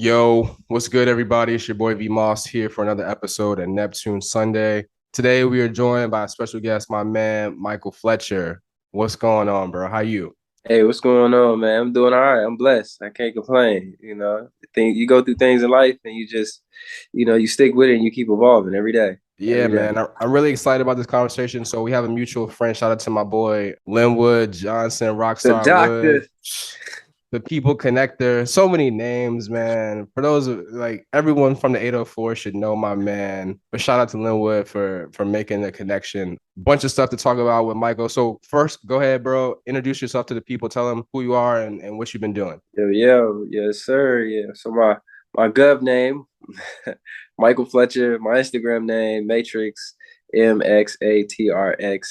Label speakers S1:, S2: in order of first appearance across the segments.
S1: Yo, what's good, everybody? It's your boy V Moss here for another episode of Neptune Sunday. Today we are joined by a special guest, my man Michael Fletcher. What's going on, bro? How you?
S2: Hey, what's going on, man? I'm doing all right. I'm blessed. I can't complain. You go through things in life and you just, you stick with it and you keep evolving every day,
S1: Yeah,
S2: every day.
S1: man. I'm really excited about this conversation. So we have a mutual friend. Shout out to my boy Linwood Johnson,
S2: The
S1: Rockstar
S2: doctor.
S1: Wood, the people connector. So many names, man. For those like everyone from the 804 should know my man. But shout out to Linwood for making the connection. Bunch of stuff to talk about with Michael. So first, go ahead, bro. Introduce yourself to the people. Tell them who you are and what you've been doing.
S2: Yo, yes, sir. Yeah. So my gov name, Michael Fletcher. My Instagram name, Matrix, MXATRX.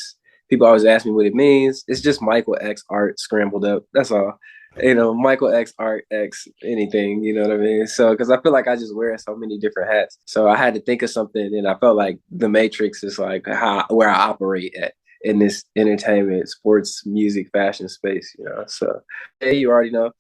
S2: People always ask me what it means. It's just Michael X Art scrambled up. That's all. Michael X Art X anything. You know what I mean? So because I feel like I just wear so many different hats, so I had to think of something, and I felt like the Matrix is like where I operate at in this entertainment, sports, music, fashion space. So hey, you already know.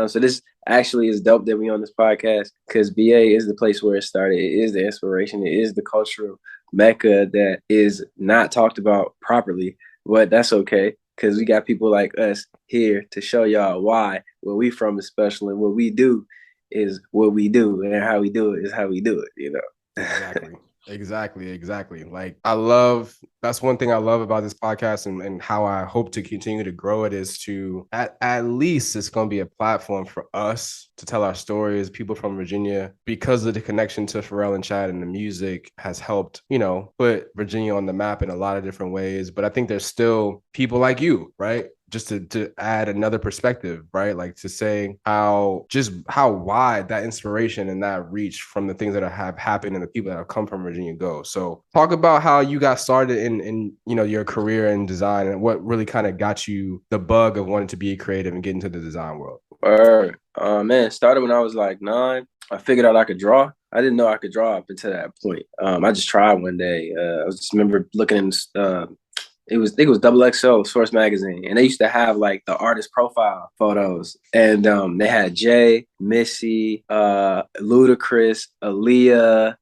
S2: So this actually is dope that we on this podcast because BA is the place where it started. It is the inspiration. It is the cultural mecca that is not talked about properly, but that's okay because we got people like us here to show y'all why where we from is special and what we do is what we do and how we do it is how we do it.
S1: Exactly. Exactly. Like I love that's one thing I love about this podcast and how I hope to continue to grow it is to at least it's gonna be a platform for us to tell our stories, people from Virginia, because of the connection to Pharrell and Chad and the music has helped, put Virginia on the map in a lot of different ways. But I think there's still people like you, right? Just to add another perspective, right? Like to say how wide that inspiration and that reach from the things that have happened and the people that have come from Virginia go. So talk about how you got started in your career in design and what really kind of got you the bug of wanting to be creative and get into the design world.
S2: Man, started when I was like 9. I figured out I could draw. I didn't know I could draw up until that point. I just tried one day. I just remember looking in I think it was Double XO Source Magazine, and they used to have like the artist profile photos, and they had Jay, Missy, Ludacris, Aaliyah,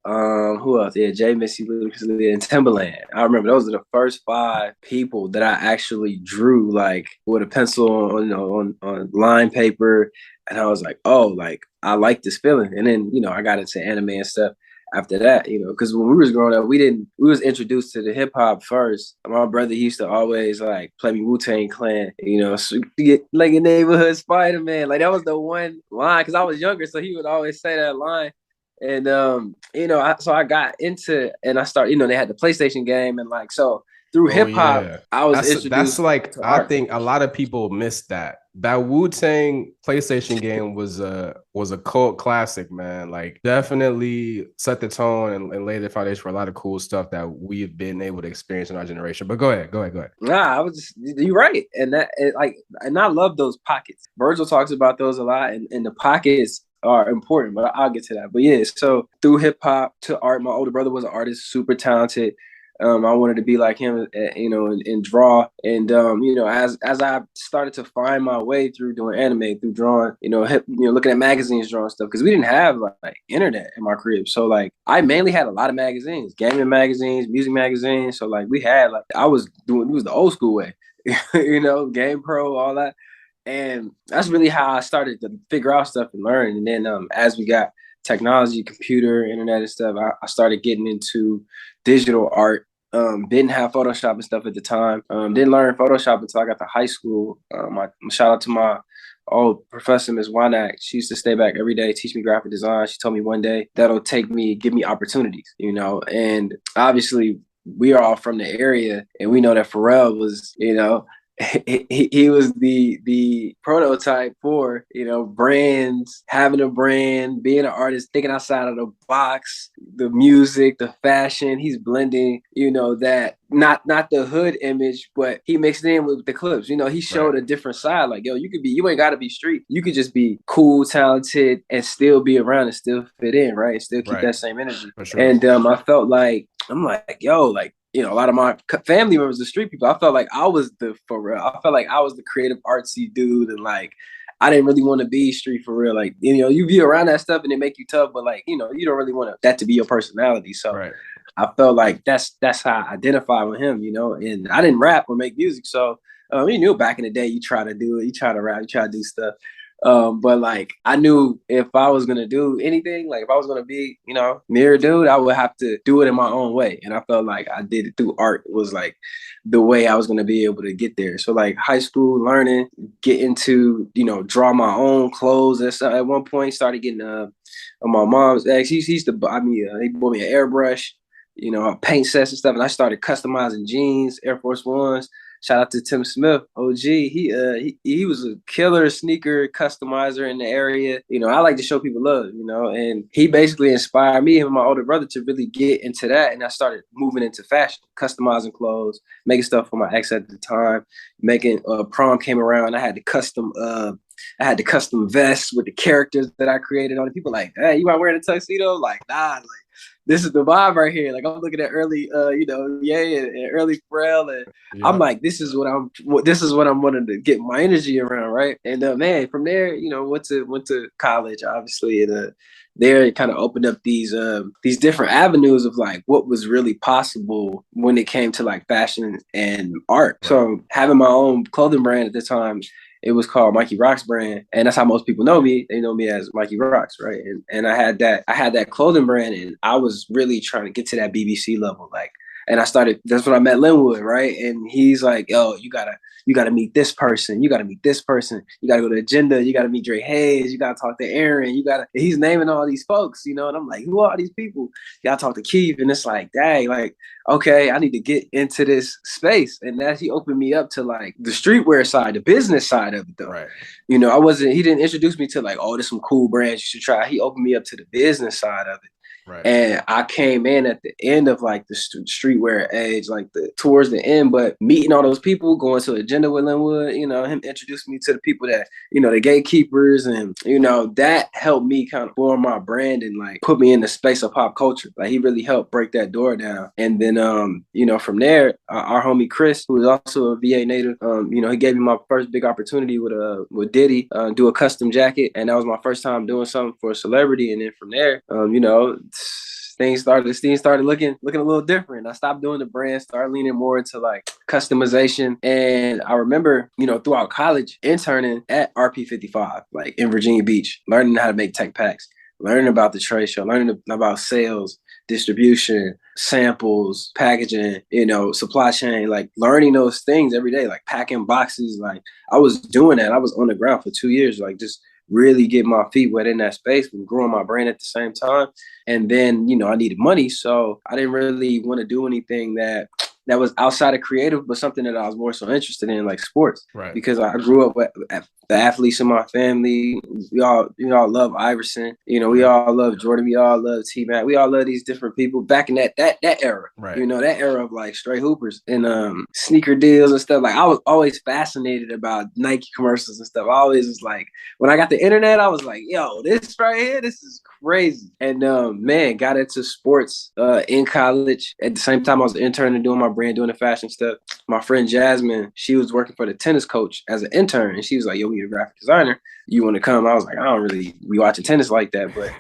S2: who else? Yeah, Jay, Missy, Ludacris, Aaliyah, and Timbaland. I remember those are the first 5 people that I actually drew like with a pencil on line paper, and I was like, oh, like I like this feeling, and then I got into anime and stuff after that, because when we was growing up, we was introduced to the hip hop first. My brother used to always like play me Wu-Tang Clan, so get like a neighborhood Spider-Man. Like that was the one line because I was younger, so he would always say that line. And so I got into and I started, they had the PlayStation game and like so through
S1: Oh
S2: hip hop,
S1: yeah.
S2: I was
S1: That's
S2: introduced
S1: like
S2: to
S1: I
S2: art.
S1: think a lot of people missed that. That Wu-Tang PlayStation game was a cult classic, man. Like definitely set the tone and laid the foundation for a lot of cool stuff that we've been able to experience in our generation. But go ahead.
S2: Nah, I was just you're right, and and I love those pockets. Virgil talks about those a lot, and the pockets are important, but I'll get to that. But yeah, so through hip hop to art, my older brother was an artist, super talented. I wanted to be like him, and draw. And as I started to find my way through doing anime, through drawing, looking at magazines, drawing stuff, because we didn't have like internet in my crib. So like, I mainly had a lot of magazines, gaming magazines, music magazines. So like, we had like I was doing it was the old school way, Game Pro, all that. And that's really how I started to figure out stuff and learn. And then as we got technology, computer, internet, and stuff, I started getting into digital art. Didn't have Photoshop and stuff at the time. Didn't learn Photoshop until I got to high school. Shout out to my old professor, Ms. Wanak. She used to stay back every day, teach me graphic design. She told me one day that'll give me opportunities, And obviously, we are all from the area, and we know that Pharrell was, he was the prototype for brands, having a brand, being an artist, thinking outside of the box, the music, the fashion. He's blending that not the hood image, but he mixed it in with the clips. He
S1: Right.
S2: showed a different side, like, yo, you ain't got to be street, you could just be cool, talented, and still be around and still fit in, right, and still keep
S1: Right.
S2: that same energy.
S1: For sure.
S2: And I felt like I'm like, yo, like, a lot of my family members, the street people, I felt like I was the for real. I felt like I was the creative artsy dude, and like I didn't really want to be street for real. Like, you know, you be around that stuff and it make you tough, but like, you know, you don't really want that to be your personality. So
S1: Right.
S2: I felt like that's how I identify with him, you know. And I didn't rap or make music, so you knew back in the day you try to do it, you try to rap, you try to do stuff. But like I knew if I was gonna do anything, like if I was gonna be, you know, near a dude, I would have to do it in my own way. And I felt like I did it through art was like the way I was gonna be able to get there. So like high school learning, getting to, you know, draw my own clothes and stuff. At one point started getting my mom's ex, he used to buy me he bought me an airbrush, you know, paint sets and stuff. And I started customizing jeans, Air Force Ones. Shout out to Tim Smith, OG. He was a killer sneaker customizer in the area. You know, I like to show people love, you know, and he basically inspired me and my older brother to really get into that. And I started moving into fashion, customizing clothes, making stuff for my ex at the time, making prom came around. I had the custom vests with the characters that I created on it. People like, hey, you out wearing a tuxedo? Like, nah, like this is the vibe right here. Like I'm looking at early, you know, and early Pharrell, and I'm like, this is what I'm wanting to get my energy around, right? And man, from there, you know, went to college, obviously, and there it kind of opened up these different avenues of like what was really possible when it came to like fashion and art. Right. So having my own clothing brand at the time, it was called Mikey Rocks brand, and that's how most people know me. They know me as Mikey Rocks, right? And I had that clothing brand, and I was really trying to get to that BBC level, like. And I started. That's when I met Linwood, right? And he's like, "Yo, you gotta meet this person. You gotta meet this person. You gotta go to Agenda. You gotta meet Dre Hayes. You gotta talk to Aaron. He's naming all these folks, you know." And I'm like, "Who are all these people?" You gotta talk to Keith, and it's like, dang, like, okay, I need to get into this space. And that he opened me up to like the streetwear side, the business side of it, though. Right. You know, he didn't introduce me to like, oh, there's some cool brands you should try. He opened me up to the business side of it. Right. And I came in at the end of like the streetwear age, like towards the end, but meeting all those people, going to Agenda with Linwood, you know, him introducing me to the people that, you know, the gatekeepers, and, you know, that helped me kind of form my brand and like put me in the space of pop culture. Like he really helped break that door down. And then, you know, from there, our homie Chris, who is also a VA native, you know, he gave me my first big opportunity with Diddy, do a custom jacket. And that was my first time doing something for a celebrity. And then from there, you know, things started looking a little different. I stopped doing the brand, started leaning more into like customization. And I remember, you know, throughout college, interning at RP55, like in Virginia Beach, learning how to make tech packs, learning about the trade show, learning about sales, distribution, samples, packaging, you know, supply chain, like learning those things every day, like packing boxes. Like I was doing that. I was on the ground for 2 years, like just really get my feet wet in that space and growing my brand at the same time. And then, you know, I needed money. So I didn't really want to do anything that was outside of creative, but something that I was more so interested in, like sports. Right. Because I grew up with the athletes in my family. We all love Iverson. You know, we all love Jordan. We all love T-Mac. We all love these different people back in that era. Right. You know, that era of like straight hoopers and sneaker deals and stuff. Like I was always fascinated about Nike commercials and stuff. I always was like, when I got the internet, I was like, yo, this right here, this is crazy. And man, got into sports in college. At the same time, I was interning doing my brand, doing the fashion stuff. My friend Jasmine, she was working for the tennis coach as an intern, and she was like, yo, we need a graphic designer. You want to come? I was like, I don't really be watching tennis like that, but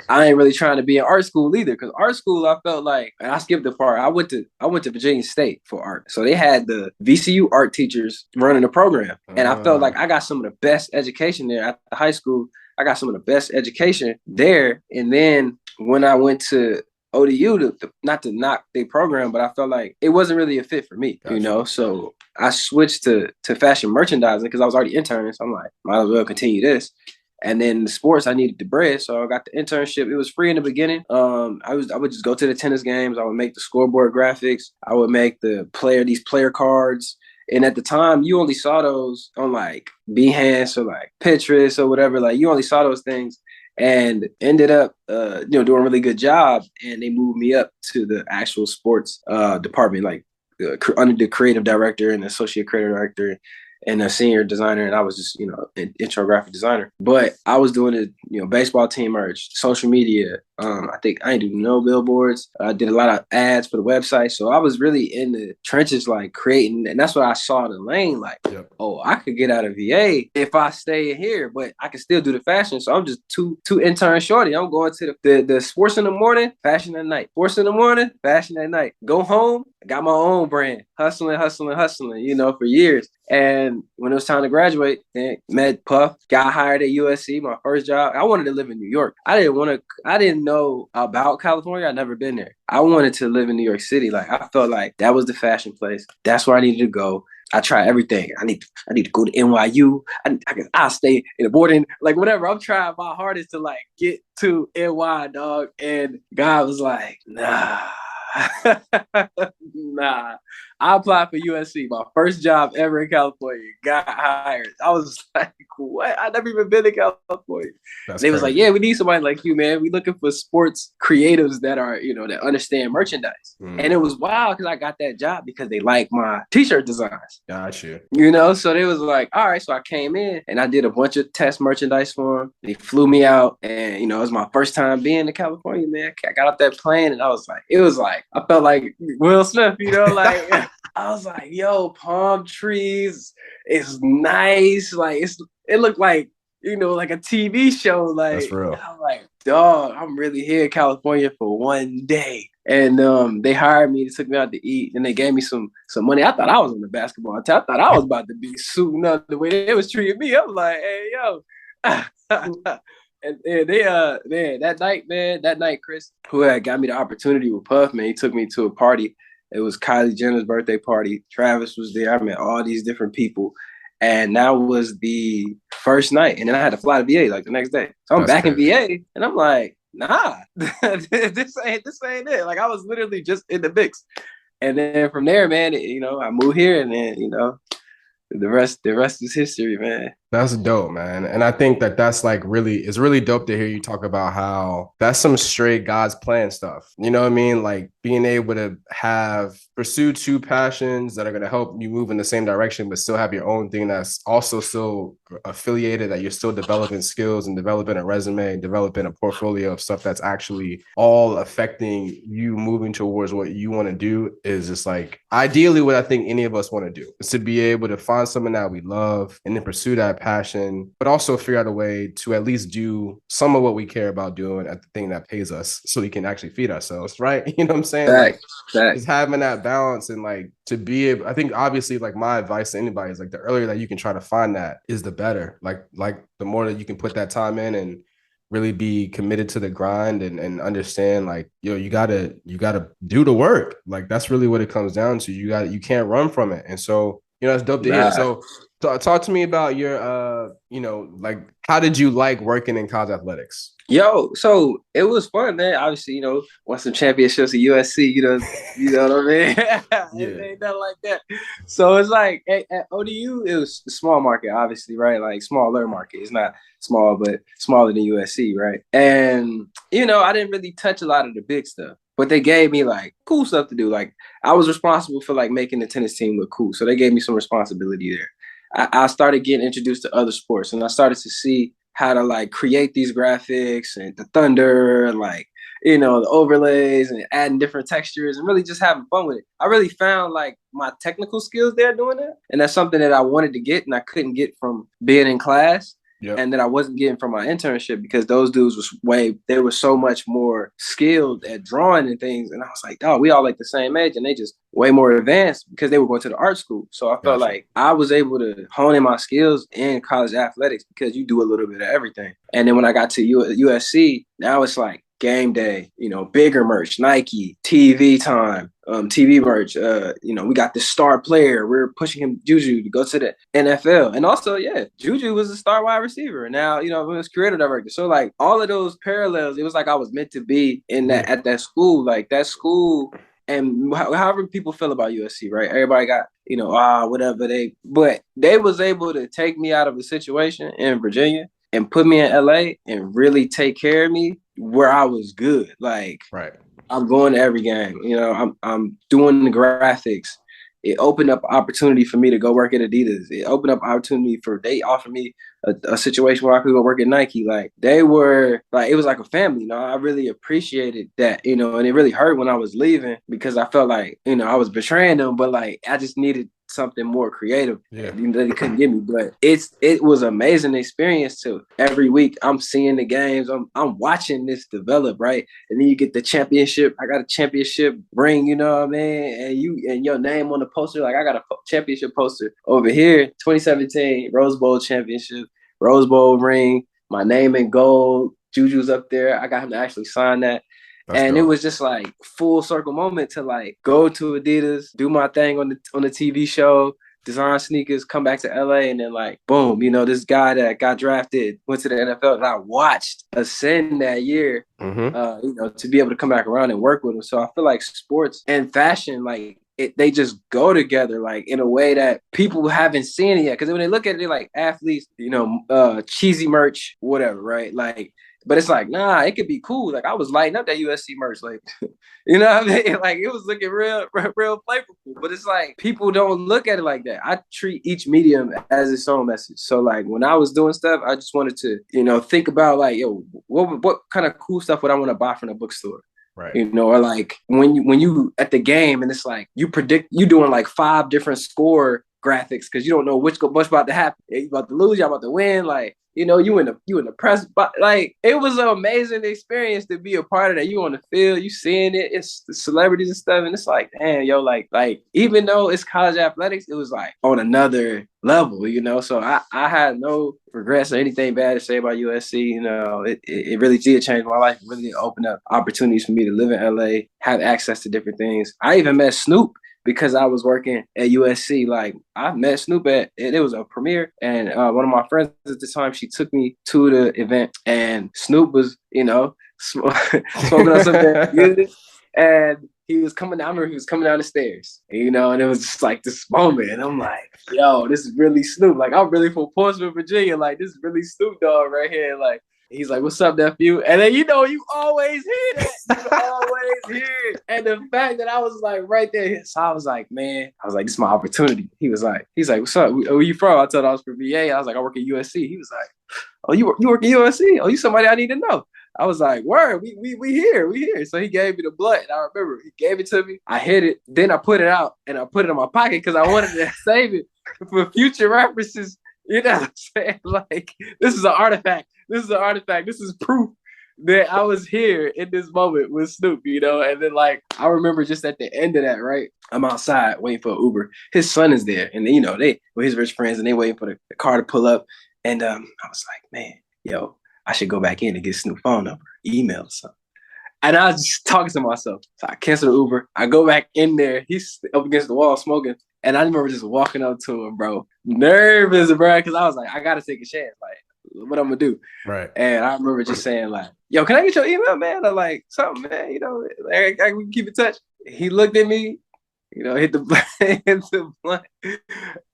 S2: I ain't really trying to be in art school either, because art school, I felt like, and I skipped the part. I went to Virginia State for art. So they had the VCU art teachers running the program. And I felt like I got some of the best education there at the high school. I got some of the best education there. And then when I went to ODU, not to knock their program, but I felt like it wasn't really a fit for me, you know? So I switched to fashion merchandising because I was already interning. So I'm like, might as well continue this. And then the sports, I needed the bread. So I got the internship. It was free in the beginning. I would just go to the tennis games. I would make the scoreboard graphics. I would make these player cards. And at the time, you only saw those on like Behance or like Pinterest or whatever. Like you only saw those things, and ended up, doing a really good job. And they moved me up to the actual sports department, like under the creative director and associate creative director. and a senior designer, and I was just, an intro graphic designer. But I was doing it, baseball team merch, social media. I think I didn't do no billboards. I did a lot of ads for the website. So I was really in the trenches, like creating, and that's what I saw in the lane. Like, oh, I could get out of VA if I stay here, but I can still do the fashion. So I'm just two intern shorty. I'm going to the sports in the morning, fashion at night. Sports in the morning, fashion at night. Go home, I got my own brand, hustling, for years. And when it was time to graduate, then met Puff, got hired at USC, my first job. I wanted to live in New York. I didn't know about California. I'd never been there. I wanted to live in New York City. Like, I felt like that was the fashion place. That's where I needed to go. I try everything. I need to go to NYU. I'll stay in the boarding, like whatever. I'm trying my hardest to like get to NY, dog. And God was like, nah. Nah. I applied for USC, my first job ever in California, got hired. I was like, what? I never even been to California. They was like, yeah, we need somebody like you, man. We looking for sports creatives that are, that understand merchandise. And it was wild because I got that job because they like my t-shirt designs.
S1: Gotcha.
S2: So they was like, all right. So I came in and I did a bunch of test merchandise for them. They flew me out and, it was my first time being in California, man. I got off that plane and I felt like Will Smith, like I was like, yo, palm trees, it's nice. Like it looked like, like a TV show. Like,
S1: that's real.
S2: I'm like, dog, I'm really here in California for one day. And they hired me, they took me out to eat, and they gave me some money. I thought I was on the basketball team. I thought I was about to be suiting up the way they was treating me. I'm like, hey, yo. And that night, Chris, who had got me the opportunity with Puff, man, he took me to a party. It was Kylie Jenner's birthday party. Travis was there. I met all these different people. And that was the first night. And then I had to fly to VA like the next day. So I'm back crazy. In VA. And I'm like, nah, this ain't it. Like I was literally just in the mix. And then from there, man, I moved here and then, the rest is history, man.
S1: That's dope, man. And I think that's like it's really dope to hear you talk about how that's some straight God's plan stuff. You know what I mean? Like being able to pursue two passions that are going to help you move in the same direction, but still have your own thing that's also still affiliated, that you're still developing skills and developing a resume and developing a portfolio of stuff that's actually all affecting you moving towards what you want to do is just like ideally what I think any of us want to do is to be able to find something that we love and then pursue that passion, but also figure out a way to at least do some of what we care about doing at the thing that pays us so we can actually feed ourselves, right? You know what I'm saying?
S2: Like
S1: just having that balance and like to be able, I think obviously like my advice to anybody is like the earlier that you can try to find that is the better. Like the more that you can put that time in and really be committed to the grind and understand like, you gotta do the work. Like that's really what it comes down to. You can't run from it. And so, it's dope to hear. So talk to me about your, like, how did you like working in college athletics?
S2: Yo, so it was fun, man. Obviously, won some championships at USC, you know what I mean? Yeah. It ain't nothing like that. So it's like at ODU, it was a small market, obviously, right? Like smaller market. It's not small, but smaller than USC, right? And, I didn't really touch a lot of the big stuff. But they gave me like cool stuff to do. Like I was responsible for like making the tennis team look cool. So they gave me some responsibility there. I started getting introduced to other sports and I started to see how to like create these graphics and the thunder and like, the overlays and adding different textures and really just having fun with it. I really found like my technical skills there doing that. And that's something that I wanted to get and I couldn't get from being in class. Yep. And that I wasn't getting from my internship because those dudes they were so much more skilled at drawing and things. And I was like, we all like the same age and they just way more advanced because they were going to the art school. So I felt like I was able to hone in my skills in college athletics because you do a little bit of everything. And then when I got to USC, now it's like game day, bigger merch, Nike, TV time, TV merch. We got this star player. We're pushing him, JuJu, to go to the NFL. And also, JuJu was a star wide receiver. And now, it was creative director. So like all of those parallels, it was like I was meant to be in that at that school, like that school. And however people feel about USC, right? Everybody got, whatever but they was able to take me out of a situation in Virginia and put me in LA and really take care of me where I was good. Like,
S1: right.
S2: I'm going to every game. I'm doing the graphics. it opened up opportunity for me to go work at Adidas. It opened up opportunity they offered me a situation where I could go work at Nike. Like they were like, it was like a family, you know. I really appreciated that, you know, and it really hurt when I was leaving because I felt like, you know, I was betraying them, but like I just needed something more creative that they couldn't give me. But it was an amazing experience too. Every week I'm seeing the games, I'm watching this develop, right? And then you get the championship. I got a championship ring, you know what I mean? And your name on the poster. Like I got a championship poster over here, 2017 Rose Bowl championship, Rose Bowl ring, my name in gold. JuJu's up there. I got him to actually sign that. That's and dope. It was just like full circle moment to like go to Adidas, do my thing on the TV show, design sneakers, come back to LA, and then like boom, you know, this guy that got drafted went to the NFL and I watched ascend that year, you know, to be able to come back around and work with him. So I feel like sports and fashion, like they just go together like in a way that people haven't seen it yet. Because when they look at it, they're like athletes, you know, cheesy merch, whatever, right? Like. But it's like, nah, it could be cool. Like I was lighting up that USC merch, like, you know what I mean? Like it was looking real flavorful. But it's like people don't look at it like that. I treat each medium as its own message. So like when I was doing stuff, I just wanted to, you know, think about like, yo, what kind of cool stuff would I want to buy from the bookstore? Right. You know, or like when you at the game and it's like you predict you doing like 5 different score graphics because you don't know what's about to happen. You about to lose, y'all about to win, like. You know, you in the press, but like it was an amazing experience to be a part of that. You on the field, you seeing it, it's the celebrities and stuff, and it's like, damn, yo, like even though it's college athletics, it was like on another level, you know. So I had no regrets or anything bad to say about USC. You know, it really did change my life. It really did open up opportunities for me to live in LA, have access to different things. I even met Snoop. Because I was working at USC, like I met Snoop and it was a premiere, and one of my friends at the time, she took me to the event, and Snoop was, you know, smoking on something, and he was coming down. I remember he was coming down the stairs, you know, and it was just like this moment, and I'm like, yo, this is really Snoop. Like I'm really from Portsmouth, Virginia. Like this is really Snoop Dogg right here. Like. He's like, what's up, nephew? And then, you know, you always hear that. You always hear it. And the fact that I was like right there. So I was like, man, this is my opportunity. He's like, what's up? Where you from? I told him I was from VA. I was like, I work at USC. He was like, oh, you work at USC? Oh, you somebody I need to know. I was like, word, we here. So he gave me the blunt. And I remember he gave it to me. I hit it. Then I put it out and I put it in my pocket because I wanted to save it for future references. You know what I'm saying? Like, this is an artifact. This is proof that I was here in this moment with Snoop, you know? And then, like, I remember just at the end of that, right? I'm outside waiting for an Uber. His son is there. And then, you know, they were his rich friends and they waiting for the car to pull up. And I was like, man, yo, I should go back in and get Snoop's phone number, email or something. And I was just talking to myself. So I cancel the Uber. I go back in there. He's up against the wall smoking. And I remember just walking up to him, bro. Nervous, bro. Because I was like, I got to take a chance. Like, what I'm going to do? Right. And I remember just saying, like, yo, can I get your email, man? Or like, something, man. You know, like, we can keep in touch. He looked at me, you know, hit the blunt.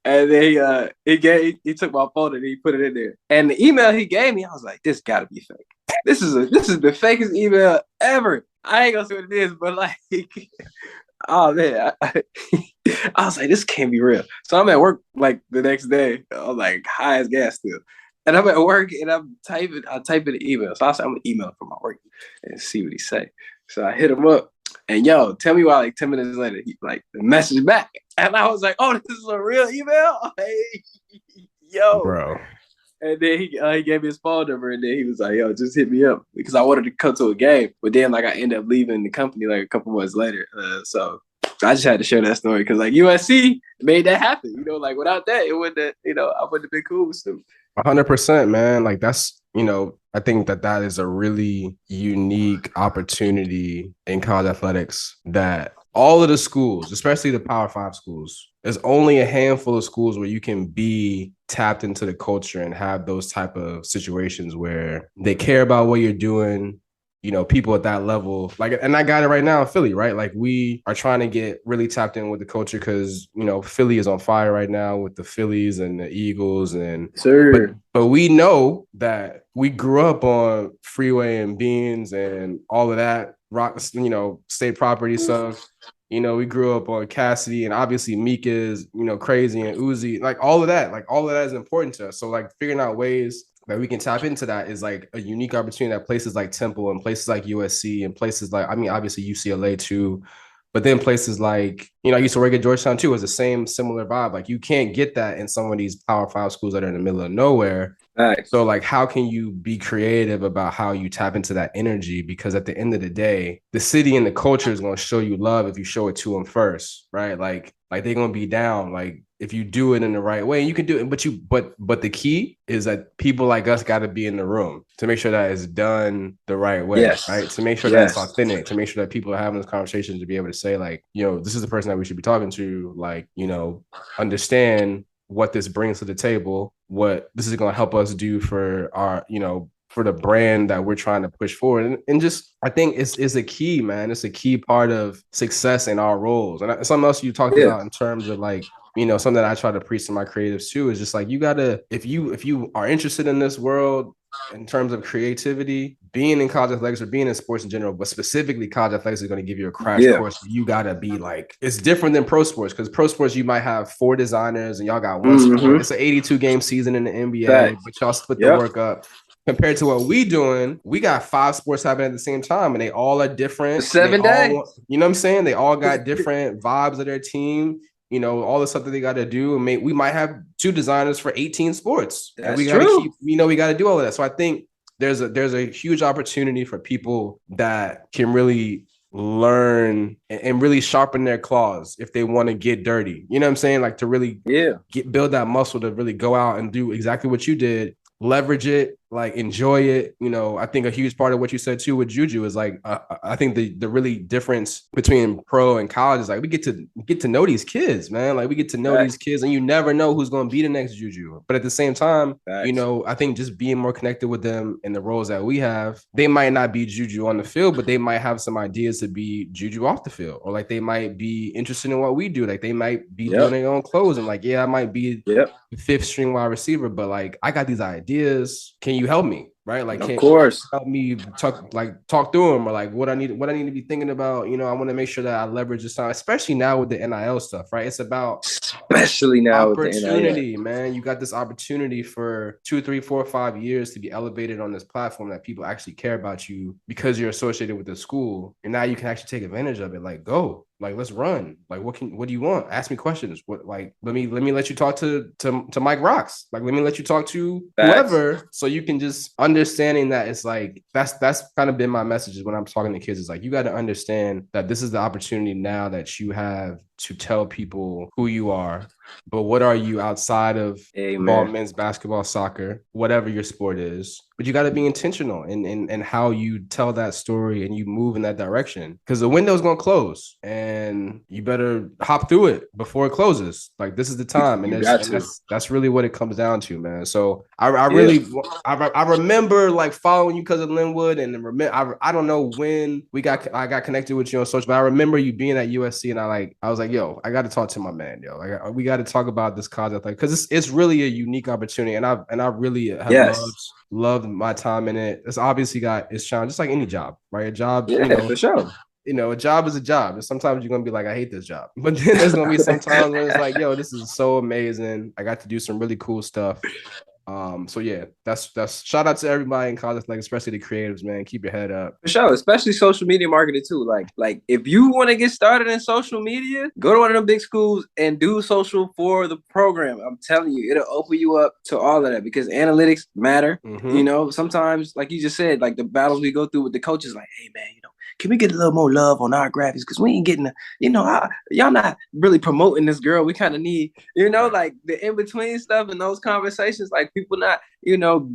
S2: And then he took my phone and he put it in there. And the email he gave me, I was like, this got to be fake. This is the fakest email ever. I ain't gonna say what it is, but like, oh man, I was like, this can't be real. So I'm at work like the next day. I'm like high as gas still, and I'm at work and I type in the email. So I said, I'm gonna email from my work and see what he say. So I hit him up, and yo, tell me why like 10 minutes later, he like message back, and I was like, oh, this is a real email. Hey, yo, bro. And then he gave me his phone number, and then he was like, yo, just hit me up. Because I wanted to come to a game. But then, like, I ended up leaving the company, like, a couple months later. So I just had to share that story. Because, like, USC made that happen. You know, like, without that, it wouldn't have, you know, I wouldn't have been cool with Snoop.
S1: 100%, man. Like, that's, you know, I think that is a really unique opportunity in college athletics that all of the schools, especially the Power 5 schools, there's only a handful of schools where you can be tapped into the culture and have those type of situations where they care about what you're doing, you know, people at that level. Like, and I got it right now in Philly, right? Like, we are trying to get really tapped in with the culture because, you know, Philly is on fire right now with the Phillies and the Eagles. And but we know that we grew up on Freeway and Beans and all of that rock, you know, state property stuff. You know, we grew up on Cassidy, and obviously Meek is, you know, crazy, and Uzi, like all of that, is important to us. So like figuring out ways that we can tap into that is like a unique opportunity that places like Temple and places like USC and places like, I mean, obviously UCLA too, but then places like, you know, I used to work at Georgetown too, was the same similar vibe. Like you can't get that in some of these Power Five schools that are in the middle of nowhere.
S2: Right.
S1: So like, how can you be creative about how you tap into that energy? Because at the end of the day, the city and the culture is going to show you love if you show it to them first, right? Like they're going to be down. Like if you do it in the right way, you can do it. But the key is that people like us got to be in the room to make sure that it's done the right way,
S2: Yes.
S1: right? To make sure that it's authentic, to make sure that people are having this conversation, to be able to say like, you know, this is the person that we should be talking to, like, you know, understand what this brings to the table, what this is going to help us do for our, you know, for the brand that we're trying to push forward. And just, I think it's a key, man. It's a key part of success in our roles. And something else you talked about in terms of like, you know, something that I try to preach to my creatives too, is just like, you gotta, if you are interested in this world in terms of creativity, being in college athletics or being in sports in general, but specifically college athletics is going to give you a crash course. You got to be like, it's different than pro sports, because pro sports, you might have 4 designers and y'all got one sport. It's an 82 game season in the NBA, but y'all split the work up. Compared to what we doing, we got 5 sports happening at the same time, and they all are different.
S2: 7 days.
S1: You know what I'm saying? They all got different vibes of their team. You know, all the stuff that they got to do. And we might have 2 designers for 18 sports.
S2: That's
S1: and we got to keep, you know, we got to do all of that. So I think there's a huge opportunity for people that can really learn and really sharpen their claws if they want to get dirty. You know what I'm saying? Like to really build that muscle to really go out and do exactly what you did, leverage it, like enjoy it. You know, I think a huge part of what you said too with JuJu is like, I think the really difference between pro and college is like, we get to know these kids, man. Like we get to know these kids, and you never know who's going to be the next JuJu. But at the same time, you know, I think just being more connected with them in the roles that we have, they might not be JuJu on the field, but they might have some ideas to be JuJu off the field, or like they might be interested in what we do. Like they might be doing their own clothes, and like, yeah, I might be the 5th string wide receiver, but like I got these ideas. Can you help me? Right? Like,
S2: of course,
S1: help me talk through them, or like what I need to be thinking about. You know, I want to make sure that I leverage this time, especially now with the NIL stuff, right? It's about
S2: especially now
S1: opportunity,
S2: with the NIL.
S1: Man. You got this opportunity for 2, 3, 4, 5 years to be elevated on this platform that people actually care about you because you're associated with the school, and now you can actually take advantage of it. Like, go. Like, let's run. Like, what do you want? Ask me questions. What, like, let me let you talk to Mike Rocks. Like, let me let you talk to whoever, so you can just understanding that it's like, that's kind of been my messages when I'm talking to kids. Is like, you got to understand that this is the opportunity now that you have to tell people who you are, but what are you outside of ball, men's basketball, soccer, whatever your sport is. But you got to be intentional in how you tell that story and you move in that direction, because the window's going to close and you better hop through it before it closes. Like, this is the time. And that's really what it comes down to, man. So I remember like following you because of Linwood, and I don't know when I got connected with you on social, but I remember you being at USC, and I was like, yo, I got to talk to my man, yo. Like, we got to talk about this college, like, because it's really a unique opportunity, and I really have loved my time in it. It's obviously got its challenge, just like any job, right? A job, you know,
S2: for sure.
S1: You know, a job is a job. And sometimes you're gonna be like, I hate this job. But then there's gonna be some times when it's like, yo, this is so amazing. I got to do some really cool stuff. So yeah, that's shout out to everybody in college, like especially the creatives, man. Keep your head up.
S2: For sure, especially social media marketing too. Like if you want to get started in social media, go to one of them big schools and do social for the program. I'm telling you, it'll open you up to all of that, because analytics matter. You know, sometimes, like you just said, like the battles we go through with the coaches, like, hey man, you know, can we get a little more love on our graphics? Because we ain't getting, y'all not really promoting this girl. We kind of need, like the in-between stuff and those conversations, like people not, the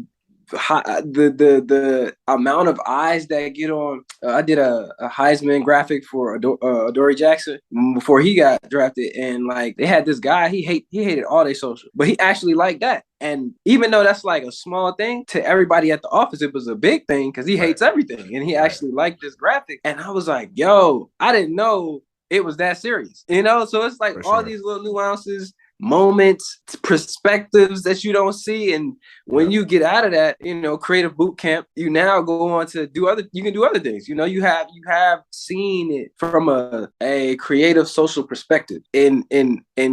S2: amount of eyes that get on. I did a Heisman graphic for Adoree Jackson before he got drafted, and like they had this guy, he hated all their social, but he actually liked that. And even though that's like a small thing, to everybody at the office, it was a big thing because he hates everything, and he actually liked this graphic. And I was like, yo, I didn't know it was that serious, So it's like all these little nuances moments, perspectives that you don't see. And when you get out of that, creative boot camp, you now go on to you can do other things. You have seen it from a creative social perspective in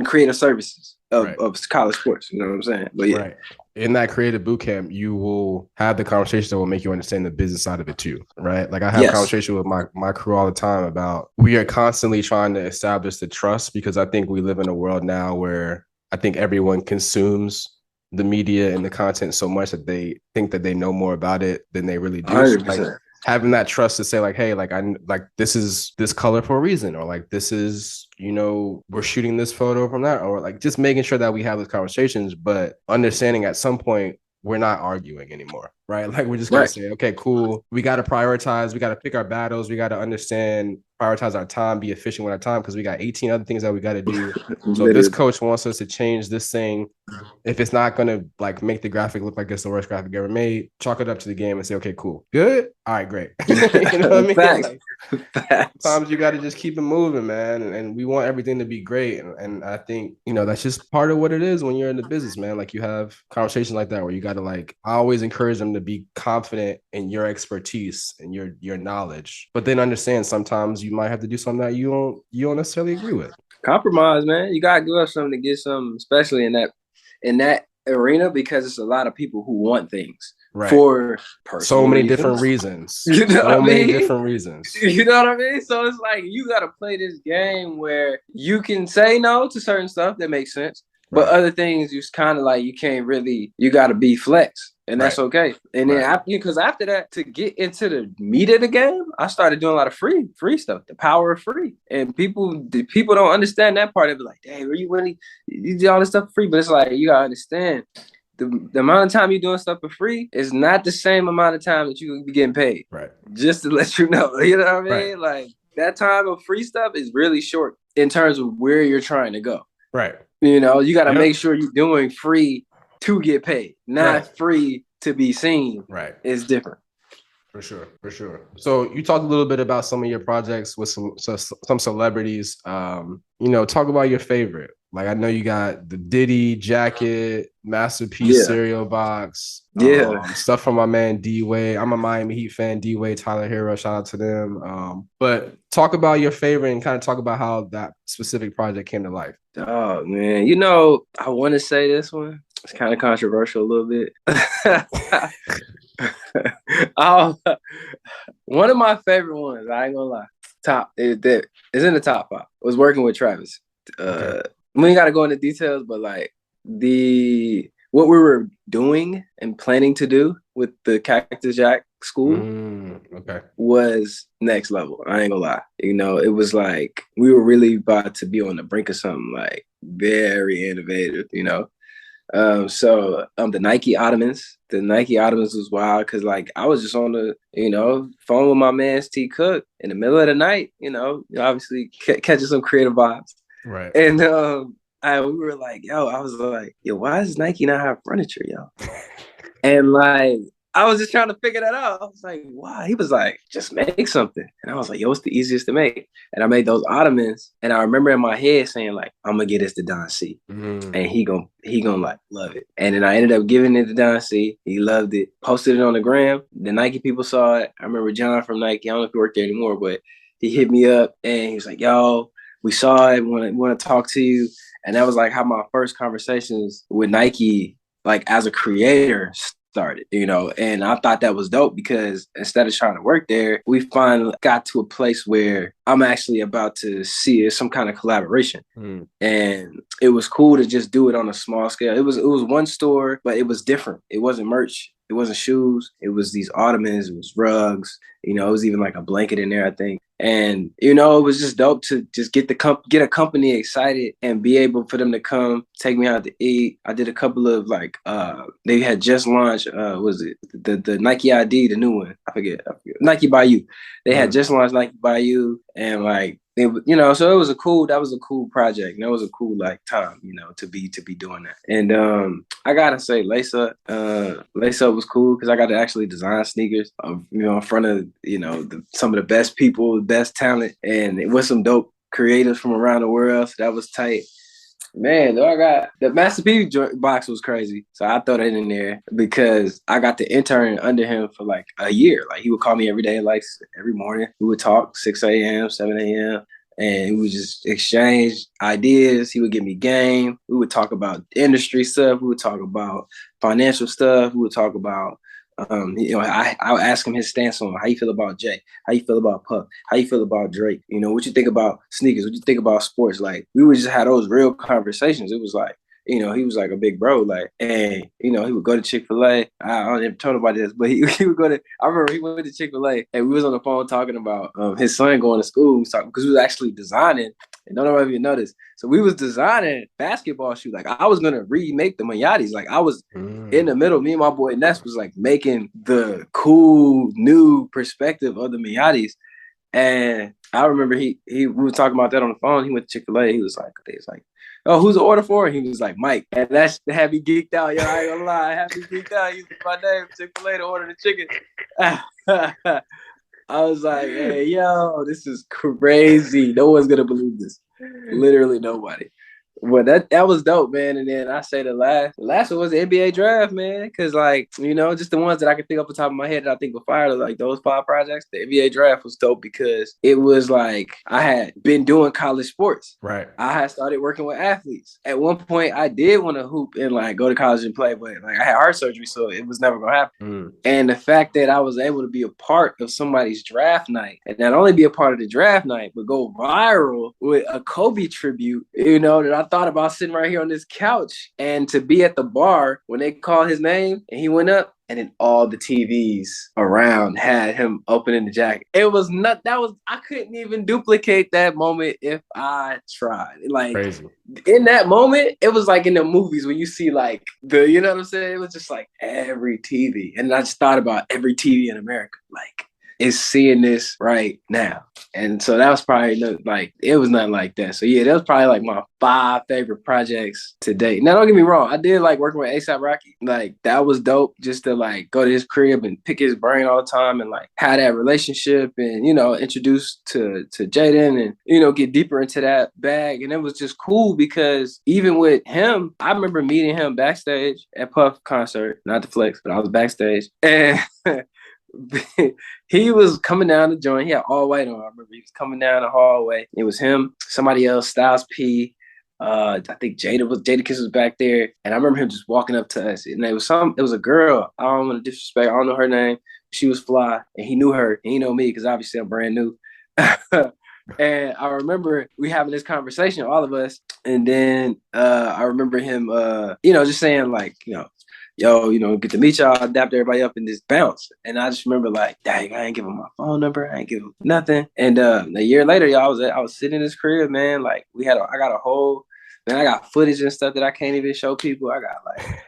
S2: creative services of college sports. You know what I'm saying? But yeah.
S1: Right. In that creative boot camp, you will have the conversation that will make you understand the business side of it too, right? Like I have conversation with my crew all the time about we are constantly trying to establish the trust, because I think we live in a world now where I think everyone consumes the media and the content so much that they think that they know more about it than they really do.
S2: 100%.
S1: Like, having that trust to say like, hey, like I like this is this color for a reason, or like this is, we're shooting this photo from that, or like just making sure that we have those conversations, but understanding at some point we're not arguing anymore, right? Like we're just gonna say, okay, cool. We got to prioritize. We got to pick our battles. We got to understand, prioritize our time, be efficient with our time, because we got 18 other things that we got to do. So if this coach wants us to change this thing, if it's not gonna like make the graphic look like it's the worst graphic ever made, chalk it up to the game and say, okay, cool, good, all right, great. You know what I mean?
S2: Facts.
S1: Like, sometimes you got to just keep it moving, man. And we want everything to be great. And I think, that's just part of what it is when you're in the business, man. Like you have conversations like that where you got to like, I always encourage them to be confident in your expertise and your knowledge, but then understand sometimes you might have to do something that you don't necessarily agree with.
S2: Compromise, man. You got to give up something to get something, especially in that arena, because it's a lot of people who want things. Right. For
S1: so many different reasons.
S2: You know
S1: so many different reasons.
S2: You know what I mean? So it's like you got to play this game where you can say no to certain stuff that makes sense, but other things you kind of like you can't really. You got to be flex, and that's okay. And then because after that, to get into the meat of the game, I started doing a lot of free stuff. The power of free, and people don't understand that part of it. Like, dang, you do all this stuff for free, but it's like you gotta understand. The amount of time you're doing stuff for free is not the same amount of time that you will be getting paid. Right. Just to let you know. You know what I mean? Right. Like that time of free stuff is really short in terms of where you're trying to go. Right. You got to make sure you're doing free to get paid, not free to be seen. Right. It's different.
S1: For sure. So you talked a little bit about some of your projects with some celebrities. Talk about your favorite. Like I know you got the Diddy jacket, Masterpiece cereal box, stuff from my man DWade. I'm a Miami Heat fan. DWade, Tyler Hero, shout out to them. But talk about your favorite and kind of talk about how that specific project came to life.
S2: Oh man, I want to say this one. It's kind of controversial a little bit. One of my favorite ones, I ain't gonna lie, it's in the top 5. Was working with Travis. We ain't gotta go into details, but like what we were doing and planning to do with the Cactus Jack school was next level. I ain't gonna lie. It was like we were really about to be on the brink of something like very innovative, So the Nike Ottomans was wild because like I was just on the phone with my man T Cook in the middle of the night, obviously catching some creative vibes, right? And we were like, I was like, why does Nike not have furniture, And like I was just trying to figure that out. I was like, why? He was like, just make something. And I was like, what's the easiest to make? And I made those Ottomans. And I remember in my head saying like, I'm gonna get this to Don C. And he gonna like love it. And then I ended up giving it to Don C. He loved it. Posted it on the gram. The Nike people saw it. I remember John from Nike. I don't know if he worked there anymore, but he hit me up and he was like, yo, we saw it. Want to talk to you. And that was like how my first conversations with Nike, like as a creator, started, and I thought that was dope because instead of trying to work there, we finally got to a place where I'm actually about to see some kind of collaboration. And it was cool to just do it on a small scale. It was one store, but it was different. It wasn't merch. It wasn't shoes. It was these ottomans. It was rugs. It was even like a blanket in there, I think. And, it was just dope to just get a company excited and be able for them to come take me out to eat. I did a couple of like, they had just launched, was it the Nike ID, the new one? I forget. Nike by You. They had just launched Nike by You. And like, so it was a cool project. And that was a cool like time, to be doing that. And I gotta say, Lace Up was cool because I got to actually design sneakers, in front of some of the best people, best talent, and it was some dope creatives from around the world. So that was tight. Man, though I got the Master P box was crazy. So I throw that in there because I got to intern under him for like a year. Like he would call me every day, like every morning. We would talk 6 a.m., 7 a.m. And we would just exchange ideas. He would give me game. We would talk about industry stuff. We would talk about financial stuff. We would talk about I would ask him his stance on how you feel about Jay, how you feel about Puff, how you feel about Drake, what you think about sneakers, what you think about sports. Like we would just have those real conversations. It was like, he was like a big bro, like, and he would go to Chick-fil-A. I don't even tell nobody this, but he would go to. I remember he went to Chick-fil-A and we was on the phone talking about his son going to school because we was actually designing. And don't nobody even notice. So we was designing basketball shoes. Like I was gonna remake the Mayatis. Like I was in the middle. Me and my boy Ness was like making the cool new perspective of the Mayatis. And I remember we were talking about that on the phone. He went to Chick-fil-A. He was like, oh, who's the order for? And he was like, Mike. And that's had me geeked out. Yo, I ain't gonna lie. I had me geeked out. He used my name, Chick-fil-A, to order the chicken. I was like, hey, yo, this is crazy. No one's gonna believe this. Literally nobody. Well, that was dope, man. And then I say the last one was the NBA draft, man. Because just the ones that I can think off the top of my head that I think were fire, like those 5 projects. The NBA draft was dope because it was like I had been doing college sports.
S1: Right.
S2: I had started working with athletes. At one point, I did want to hoop and like go to college and play, but like I had heart surgery, so it was never gonna happen. And the fact that I was able to be a part of somebody's draft night, and not only be a part of the draft night, but go viral with a Kobe tribute, that I thought about sitting right here on this couch, and to be at the bar when they called his name and he went up, and then all the TVs around had him opening the jacket. It was I couldn't even duplicate that moment if I tried. Like
S1: crazy.
S2: In that moment, it was like in the movies when you see like you know what I'm saying? It was just like every TV. And I just thought about every TV in America. Like is seeing this right now. And so that was probably it was nothing like that. So yeah, that was probably like my 5 favorite projects to date. Now don't get me wrong, I did like working with A$AP Rocky. Like that was dope just to like go to his crib and pick his brain all the time and like have that relationship and introduce to Jaden and get deeper into that bag. And it was just cool because even with him, I remember meeting him backstage at Puff concert, not the flex, but I was backstage and he was coming down the joint. He had all white on. I remember he was coming down the hallway. It was him, somebody else, Styles P. I think Jadakiss was back there. And I remember him just walking up to us. And it was a girl. I don't want to disrespect. I don't know her name. She was fly. And he knew her. And he knew me because obviously I'm brand new. And I remember we having this conversation, all of us. And then I remember him, just saying like, yo, get to meet y'all, adapt everybody up and just bounce. And I just remember like, dang, I ain't give him my phone number. I ain't give him nothing. And a year later, y'all, I was sitting in his crib, man. Like I got footage and stuff that I can't even show people. I got like,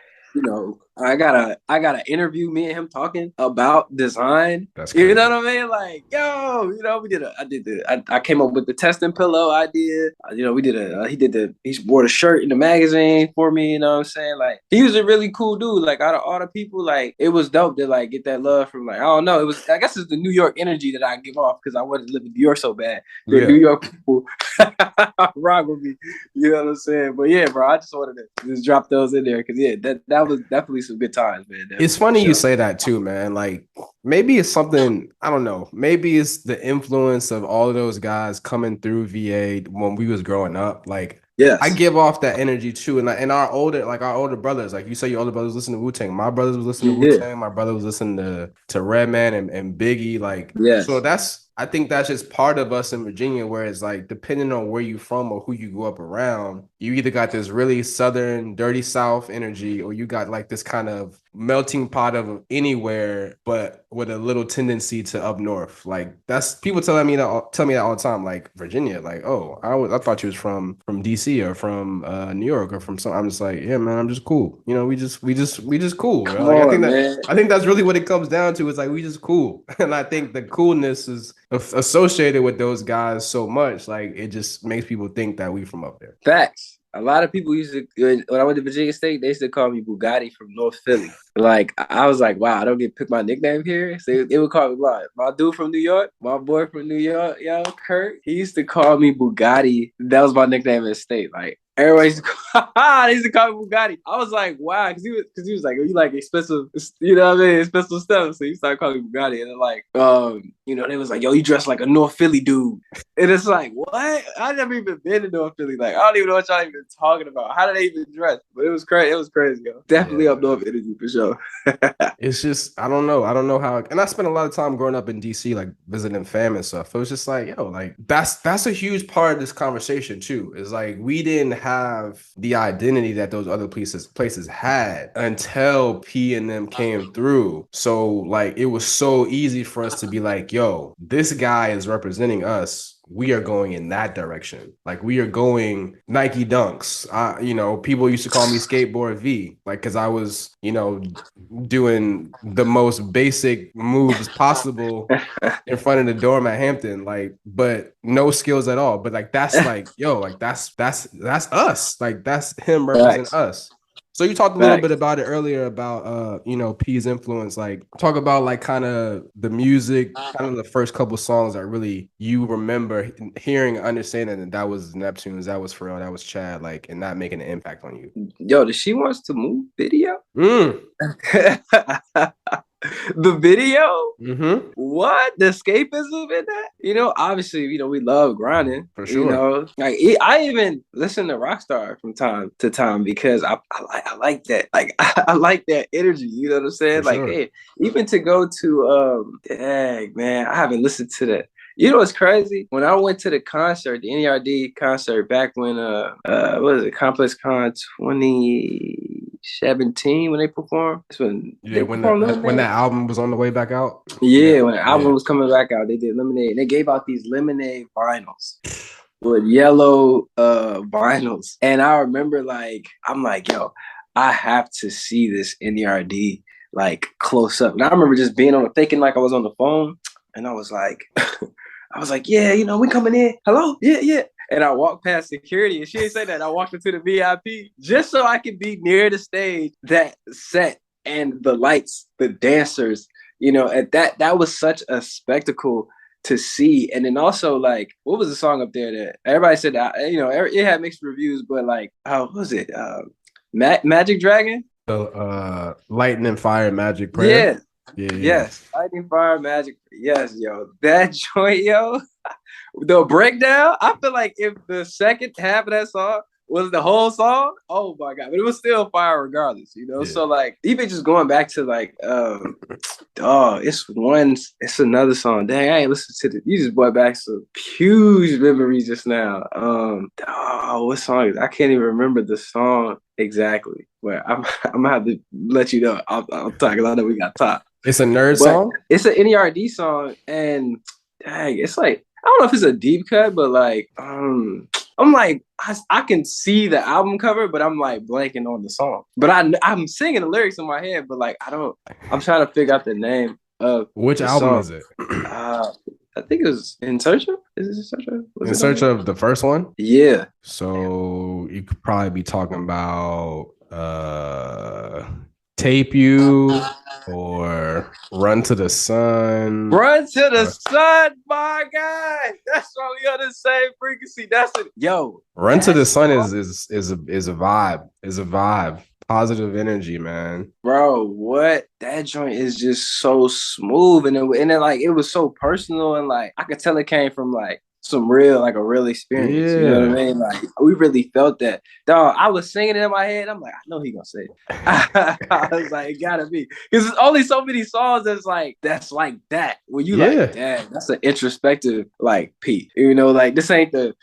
S2: I gotta interview me and him talking about design.
S1: That's crazy.
S2: You know what I mean? Like, yo, I came up with the testing pillow idea. He wore the shirt in the magazine for me, you know what I'm saying? Like, he was a really cool dude. Like, out of all the people, like, it was dope to like get that love from like, I don't know. I guess it's the New York energy that I give off because I wanted to live in New York so bad. The New York people rock with me. You know what I'm saying? But yeah, bro, I just wanted to just drop those in there because that was definitely some good times, man. Definitely.
S1: It's funny you say that too, man. Like maybe it's something, I don't know. Maybe it's the influence of all of those guys coming through VA when we was growing up. Like, yes. I give off that energy too. And our older brothers, like you say, your older brothers listen to Wu-Tang. My brothers was listening to Wu-Tang. My brother was listening to Redman and Biggie. Like, yes. So I think that's just part of us in Virginia, where it's like, depending on where you from or who you grew up around, you either got this really Southern, dirty South energy, or you got like this kind of melting pot of anywhere, but with a little tendency to up north. Like that's people tell me that all the time. Like Virginia, like, oh, I thought you was from DC or from New York or from something. I'm just like, yeah, man, I'm just cool. We just cool. Like, I think that's really what it comes down to. Is like we just cool, and I think the coolness is associated with those guys so much. Like it just makes people think that we from up there.
S2: Facts. A lot of people used to, when I went to Virginia State, they used to call me Bugatti from North Philly. Like, I was like, wow, I don't get to pick my nickname here. So they would call me, like, my dude from New York, my boy from New York, Kurt, he used to call me Bugatti. That was my nickname in the state. Like, Everybody's they used to call me Bugatti. I was like, wow, because he was like, oh, you like expensive, you know what I mean, expensive stuff. So he started calling me Bugatti, and then like, you know, they was like, yo, you dress like a North Philly dude, and it's like, what? I never even been to North Philly. Like, I don't even know what y'all even talking about. How did they even dress? But it was crazy. It was crazy, yo. Definitely up north energy for sure.
S1: It's just I don't know. I don't know how. And I spent a lot of time growing up in DC, like visiting fam and stuff. So it's just like, yo, like that's a huge part of this conversation too. Is like we didn't have the identity that those other places had until P and them came through. So like it was so easy for us to be like, yo, this guy is representing us. We are going in that direction. Like we are going Nike Dunks. You know, people used to call me Skateboard V, like because I was, you know, doing the most basic moves possible in front of the dorm at Hampton, like, but no skills at all. But like that's like, yo, like that's us. Like that's him representing
S2: Facts.
S1: us. So you talked a little bit about it earlier about you know, P's influence. Like talk about like kind of the music, kind of the first couple songs that really you remember hearing, understanding that was Neptunes, that was Pharrell, that was Chad, like, and not making an impact on you.
S2: Yo, the She Wants to Move video? The video?
S1: Mm-hmm.
S2: What? The escapism in that? You know, obviously, you know, we love grinding.
S1: For sure.
S2: You know, like I even listen to Rockstar from time to time because I like that. Like I like that energy. You know what I'm saying?
S1: For
S2: like,
S1: sure.
S2: hey, even to go to dang man, I haven't listened to that. You know what's crazy? When I went to the concert, the NERD concert back when what was it, Complex Con 2017 when they performed? That's when
S1: Yeah,
S2: they
S1: when
S2: performed
S1: when that album was on the way back out.
S2: yeah, when the album was coming back out, they did Lemonade. They gave out these Lemonade vinyls with yellow vinyls. And I remember like, I'm like, yo, I have to see this NERD like close up. And I remember just being on thinking like I was on the phone and I was like, yeah, you know, we coming in. Hello? Yeah, yeah. And I walked past security and she didn't say that. I walked into the VIP just so I could be near the stage, that set and the lights, the dancers, you know, and that was such a spectacle to see. And then also like, what was the song up there that everybody said that, you know, it had mixed reviews, but like, what was it? Magic Dragon?
S1: The Lightning Fire Magic Prayer.
S2: Yeah.
S1: Yeah.
S2: Yes. Lightning Fire Magic. Yes, yo. That joint, yo. The breakdown, I feel like if the second half of that song was the whole song, oh my god, but it was still fire regardless, you know. Yeah. So like even just going back to like it's another song. Dang, I ain't listened to it. You just brought back some huge memories just now. What song is it? I can't even remember the song exactly. But I'm gonna have to let you know. I'll talk because I know we got top.
S1: It's a nerd song?
S2: It's an NERD song, and dang, it's like I don't know if it's a deep cut, but like I'm like I can see the album cover, but I'm like blanking on the song. But I'm singing the lyrics in my head, but like I'm trying to figure out the name of
S1: which album
S2: song.
S1: is it?
S2: I think it was In Search of. Is it In Search of?
S1: In Search of the first one?
S2: Yeah.
S1: So you could probably be talking about Tape You or Run to the Sun.
S2: Run to the Sun, my God. That's why we on the same frequency. That's it. Yo.
S1: Run to the Sun is a vibe. Is a vibe. Positive energy, man.
S2: Bro, what? That joint is just so smooth. And then like it was so personal and like I could tell it came from like some real, like a real experience. Yeah. You know what I mean? Like we really felt that. Dog, I was singing it in my head. I'm like, I know he gonna say it. I was like, it gotta be. Because there's only so many songs that's like that. When you like, damn, that's an introspective like P. You know, like this wasn't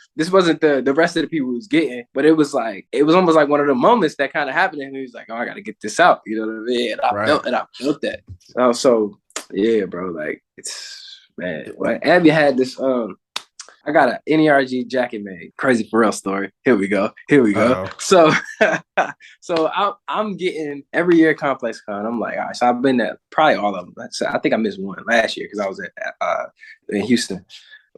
S2: the rest of the people was getting, but it was almost like one of the moments that kind of happened and he was like, oh, I gotta get this out. You know what I mean? And I felt that. So yeah, bro, like it's man. Well, Abby had this I got an NERG jacket made. Crazy Pharrell story. Here we go. So, I'm getting every year Complex Con. I'm like, all right. So I've been at probably all of them. I think I missed one last year because I was at in Houston.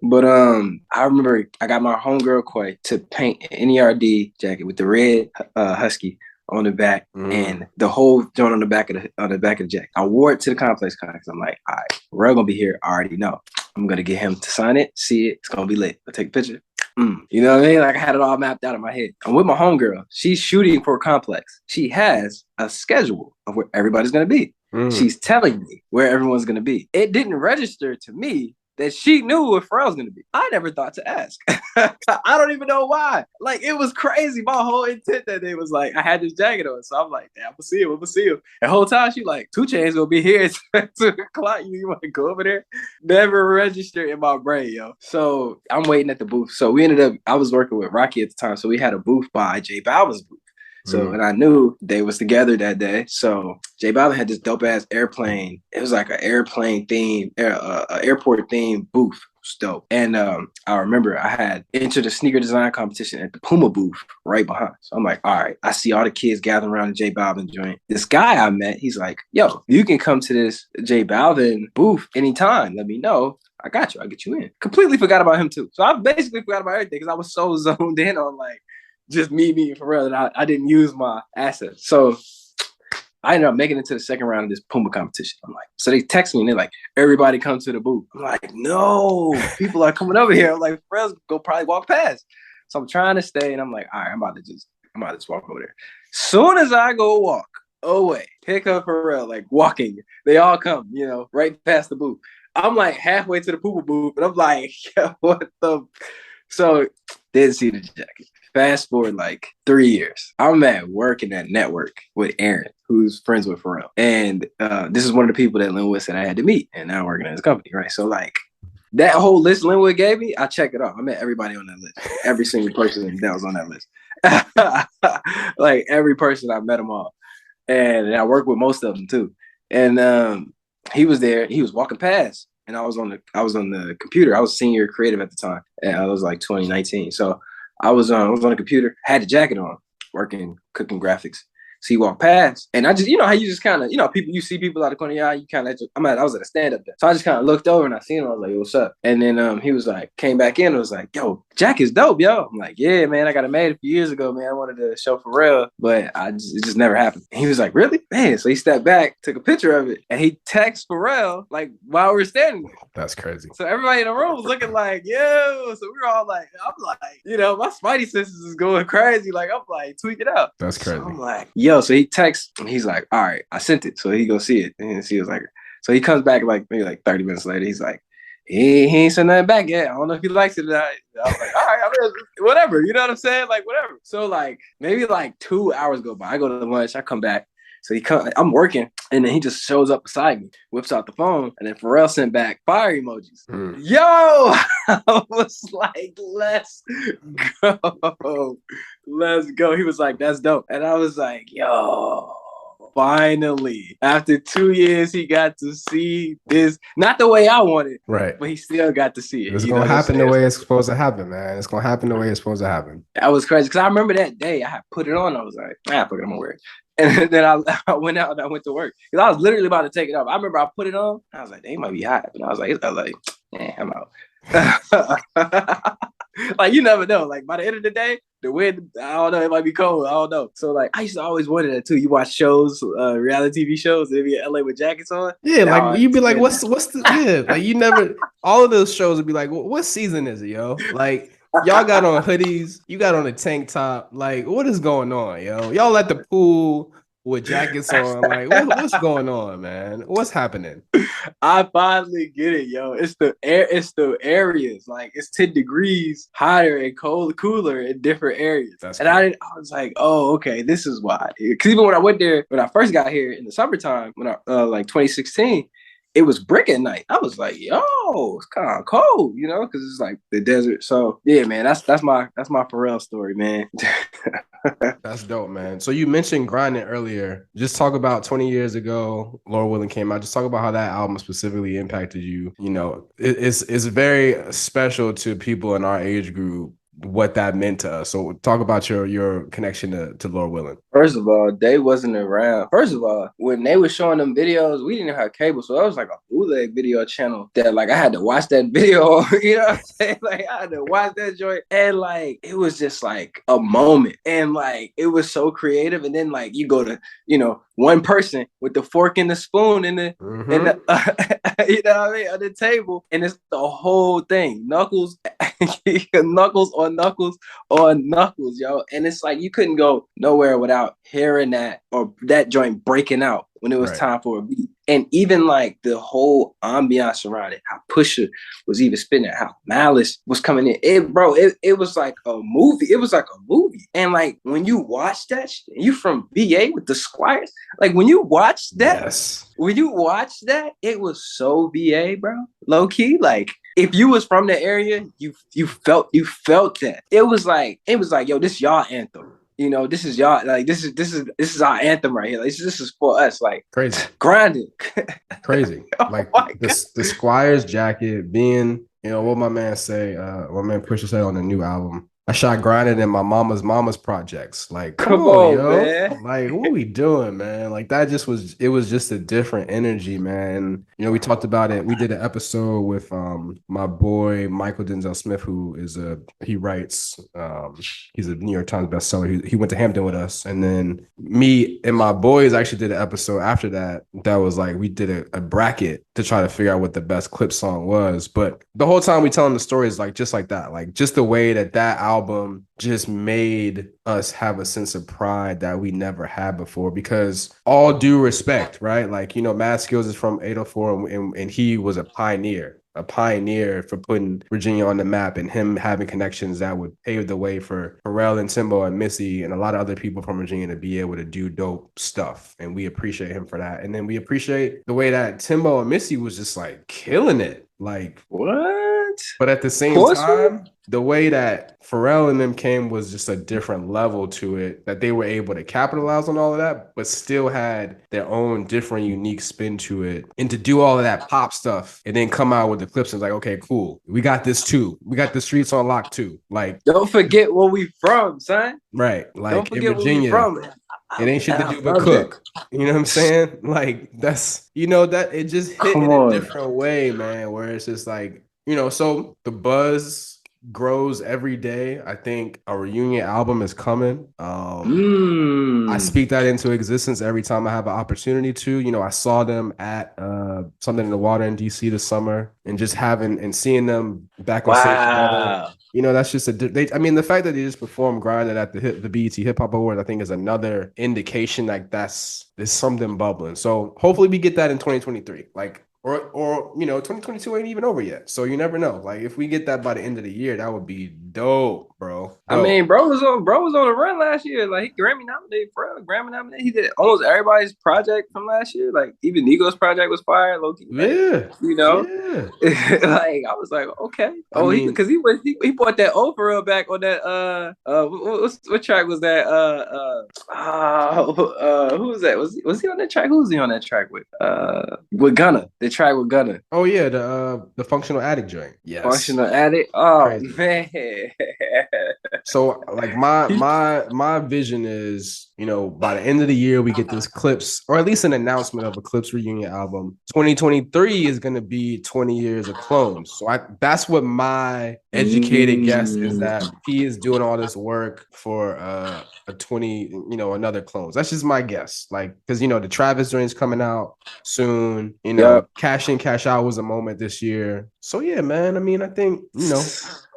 S2: But I remember I got my homegirl Koi to paint an NERD jacket with the red husky on the back and the whole joint on the back of the jacket. I wore it to the Complex Con because I'm like, all right, we're gonna be here. I already know. I'm gonna get him to sign it, see it. It's gonna be lit. I'll take a picture. You know what I mean? Like I had it all mapped out in my head. I'm with my homegirl. She's shooting for a complex. She has a schedule of where everybody's going to be. She's telling me where everyone's going to be. It didn't register to me that she knew where Pharrell's going to be. I never thought to ask. I don't even know why. Like, it was crazy. My whole intent that day was like, I had this jacket on. So I'm like, damn, I'm going to see him. I'm going to see him. The whole time she like, 2 Chainz going to be here at 2 o'clock. You want to go over there? Never registered in my brain, yo. So I'm waiting at the booth. So we ended up, I was working with Rocky at the time. So we had a booth by J Balvin's booth. So, and I knew they was together that day. So J Balvin had this dope ass airplane. It was like an airplane theme, airport theme booth. It was dope. And I remember I had entered a sneaker design competition at the Puma booth right behind. So I'm like, all right, I see all the kids gathering around the J Balvin joint. This guy I met, he's like, yo, you can come to this J Balvin booth anytime. Let me know. I got you. I'll get you in. Completely forgot about him too. So I basically forgot about everything because I was so zoned in on like, just me meeting Pharrell, and I didn't use my assets. So I ended up making it to the second round of this Puma competition. I'm like, so they text me and they're like, everybody come to the booth. I'm like, no, people are coming over here. I'm like, Pharrell's go probably walk past. So I'm trying to stay, and I'm like, all right, I'm about to just walk over there. Soon as I go walk away, pick up Pharrell, like walking, they all come, right past the booth. I'm like halfway to the Puma booth, and I'm like, what the? So didn't see the jacket. Fast forward like 3 years. I'm at work in that network with Aaron, who's friends with Pharrell. And this is one of the people that Linwood said I had to meet, and now I'm working at his company, right? So like that whole list Linwood gave me, I check it off. I met everybody on that list. Every single person that was on that list. Like every person, I met them all. And I worked with most of them too. And he was there. He was walking past, and I was on the computer. I was senior creative at the time. And I was like 2019. So I was on the computer, had the jacket on, working, cooking graphics. So he walked past, and I just, how you just kind of, people, you see people out of the corner of your eye, you kind of, I was at a stand-up there. So I just kind of looked over and I seen him. I was like, yo, what's up? And then he was like, came back in and was like, yo, Jack is dope, yo. I'm like, yeah, man, I got it made a few years ago, man. I wanted to show Pharrell, but it just never happened. And he was like, really? Man, so he stepped back, took a picture of it, and he texted Pharrell, like, while we were standing there.
S1: That's crazy.
S2: So everybody in the room was looking like, yo. So we were all like, I'm like, my spidey senses is going crazy. Like, I'm like, tweak it out.
S1: That's crazy.
S2: So I'm like, yo. So he texts, and he's like, all right, I sent it. So he go see it. And he was like, so he comes back like maybe like 30 minutes later. He's like, he ain't sent nothing back yet. I don't know if he likes it or not. I was like, all right, I mean, whatever. You know what I'm saying? Like, whatever. So like maybe like 2 hours go by. I go to lunch. I come back. So I'm working, and then he just shows up beside me, whips out the phone, and then Pharrell sent back fire emojis. Yo, I was like, let's go. He was like, that's dope. And I was like, yo, finally, after 2 years, he got to see this. Not the way I wanted,
S1: right?
S2: But he still got to see it.
S1: It's going to happen the way it's supposed to happen, man. It's going to happen the way it's supposed to happen.
S2: That was crazy, because I remember that day I had put it on. I was like, fuck it, I'm going to wear it. And then I went out and I went to work, because I was literally about to take it off. I remember I put it on. I was like, they might be hot. And I was like, I'm out. Like, you never know. Like, by the end of the day, the wind, I don't know, it might be cold. I don't know. So, like, I used to always wonder that, too. You watch shows, reality TV shows, they be in LA with jackets on.
S1: Yeah, like, you'd be like, what's the, yeah. Like, you never, all of those shows would be like, what season is it, yo? Like, y'all got on hoodies, you got on a tank top. Like, what is going on, yo? Y'all at the pool with jackets on. Like, what's going on, man? What's happening?
S2: I finally get it, yo. It's the areas. Like, it's 10 degrees hotter and cooler in different areas. I was like, oh, okay, this is why. Because even when I went there, when I first got here in the summertime, when like 2016, it was brick at night. I was like, yo, it's kind of cold, because it's like the desert. So yeah, man, that's my Pharrell story, man.
S1: That's dope, man. So you mentioned grinding earlier. Just talk about 20 years ago, Lord Willing came out. Just talk about how that album specifically impacted you. It's very special to people in our age group, what that meant to us. So talk about your connection to Lord Willing.
S2: First of all, they wasn't around. First of all, when they were showing them videos, we didn't have cable. So that was like a bootleg video channel that like I had to watch that video. You know what I'm saying? Like I had to watch that joint. And like it was just like a moment. And like it was so creative. And then like you go to, one person with the fork and the spoon in the, in the you know what I mean, on the table. And it's the whole thing. Knuckles on on Knuckles, yo. And it's like you couldn't go nowhere without hearing that or that joint breaking out when it was time for a beat. And even like the whole ambiance around it, how Pusha was even spinning it, how Malice was coming in. It was like a movie. It was like a movie. And like when you watch that shit, you from VA with the Squires, like when you watch that, it was so VA, bro. Low key, like if you was from the area, you felt that. It was like, yo, this y'all anthem. You know, this is y'all, like this is our anthem right here. Like, this is for us, like
S1: crazy,
S2: grinding,
S1: crazy. Like the Squires jacket being, you know, what my man Pusha said on the new album. I shot grinding in my mama's projects. Like, come on, yo. Man. Like, what we doing, man? Like, it was just a different energy, man. You know, we talked about it. We did an episode with my boy Michael Smith, who is he writes, he's a New York Times bestseller. He went to Hampton with us. And then me and my boys actually did an episode after that was like, we did a bracket to try to figure out what the best clip song was. But the whole time we telling the stories like just like that, like just the way that album just made us have a sense of pride that we never had before, because all due respect, right? Like, you know, Mad Skills is from 804 and he was a pioneer for putting Virginia on the map, and him having connections that would pave the way for Pharrell and Timbo and Missy and a lot of other people from Virginia to be able to do dope stuff. And we appreciate him for that. And then we appreciate the way that Timbo and Missy was just like killing it. Like,
S2: what?
S1: But at the same time, the way that Pharrell and them came was just a different level to it, that they were able to capitalize on all of that, but still had their own different, unique spin to it. And to do all of that pop stuff and then come out with the clips and like, okay, cool. We got this too. We got the streets on lock too. Like,
S2: don't forget where we from, son.
S1: Right. Like, don't forget in Virginia, where we from. It ain't shit to do but cook. You know what I'm saying? Like, that's, you know, that it just hit in a different way, man, where it's just like, you know, so the buzz grows every day. I think a reunion album is coming. I speak that into existence every time I have an opportunity to. You know, I saw them at Something in the Water in DC this summer, and just seeing them back on stage together. You know, that's just the fact that they just performed Grinding at the BET Hip Hop Awards, I think is another indication like there's something bubbling. So hopefully we get that in 2023. Like, or you know, 2022 ain't even over yet, so you never know. Like, if we get that by the end of the year, that would be dope, bro. Dope.
S2: I mean, bro was on a run last year. Like, he Grammy nominated. He did almost everybody's project from last year. Like, even Nigo's project was fire, low key. Like,
S1: yeah,
S2: you know,
S1: yeah.
S2: Like, I was like, okay. Oh, he brought that Oprah back on that. What track was that? Who was that? Was he on that track? Who was he on that track with Gunna? The track with Gunna.
S1: Oh yeah, the Functional Addict joint. Yes,
S2: Functional Addict. Oh, crazy. Man.
S1: So like my vision is, you know, by the end of the year we get this Clips, or at least an announcement of a Clips reunion album. 2023 is going to be 20 years of Clones. So that's what my educated guess is, that he is doing all this work for a 20, you know, another Clones. That's just my guess. Like, because, you know, the Travis joint's coming out soon. You know, Cash In, Cash Out was a moment this year. So yeah, man. I mean, I think, you know,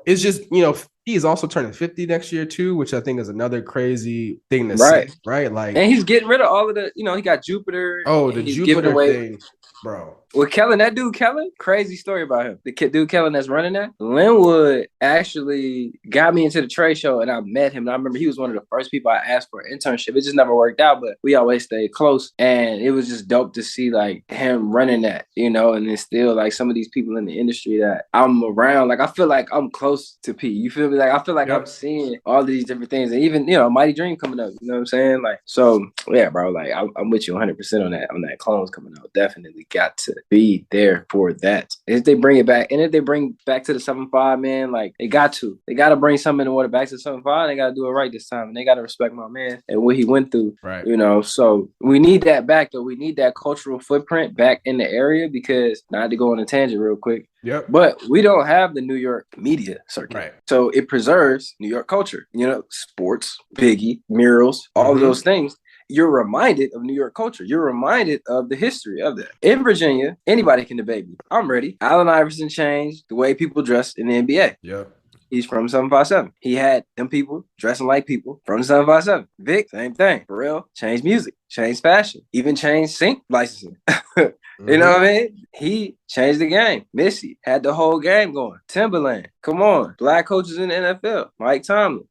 S1: it's just, you know, he is also turning 50 next year too, which I think is another crazy thing to say, right? Like,
S2: and he's getting rid of all of the, you know, he got Jupiter.
S1: Oh, the Jupiter thing, bro.
S2: Well, Kellen, that dude Kellen, crazy story about him. The dude Kellen that's running that. Linwood actually got me into the trade show, and I met him. And I remember he was one of the first people I asked for an internship. It just never worked out, but we always stayed close. And it was just dope to see like him running that, you know, and then still like some of these people in the industry that I'm around. Like, I feel like I'm close to P. You feel me? Like, I feel like I'm seeing all of these different things. And even, you know, Mighty Dream coming up, you know what I'm saying? Like, so yeah, bro, like I'm with you 100% on that Clones coming out. Definitely got to be there for that. If they bring it back, and if they bring back to the 7.5, man, like they got to bring something in the water back to 7.5. They got to do it right this time, and they got to respect my man and what he went through.
S1: Right.
S2: You know, so we need that back, though. We need that cultural footprint back in the area, because not to go on a tangent real quick.
S1: Yep.
S2: But we don't have the New York media circuit.
S1: Right.
S2: So it preserves New York culture. You know, sports, Biggie, murals, all of those things. You're reminded of New York culture. You're reminded of the history of that. In Virginia, anybody can debate me. I'm ready. Allen Iverson changed the way people dress in the NBA.
S1: Yeah.
S2: He's from 757. He had them people dressing like people from 757. Vic, same thing. Pharrell changed music, changed fashion, even changed sync licensing. You know what I mean? He changed the game. Missy had the whole game going. Timberland, come on. Black coaches in the NFL. Mike Tomlin.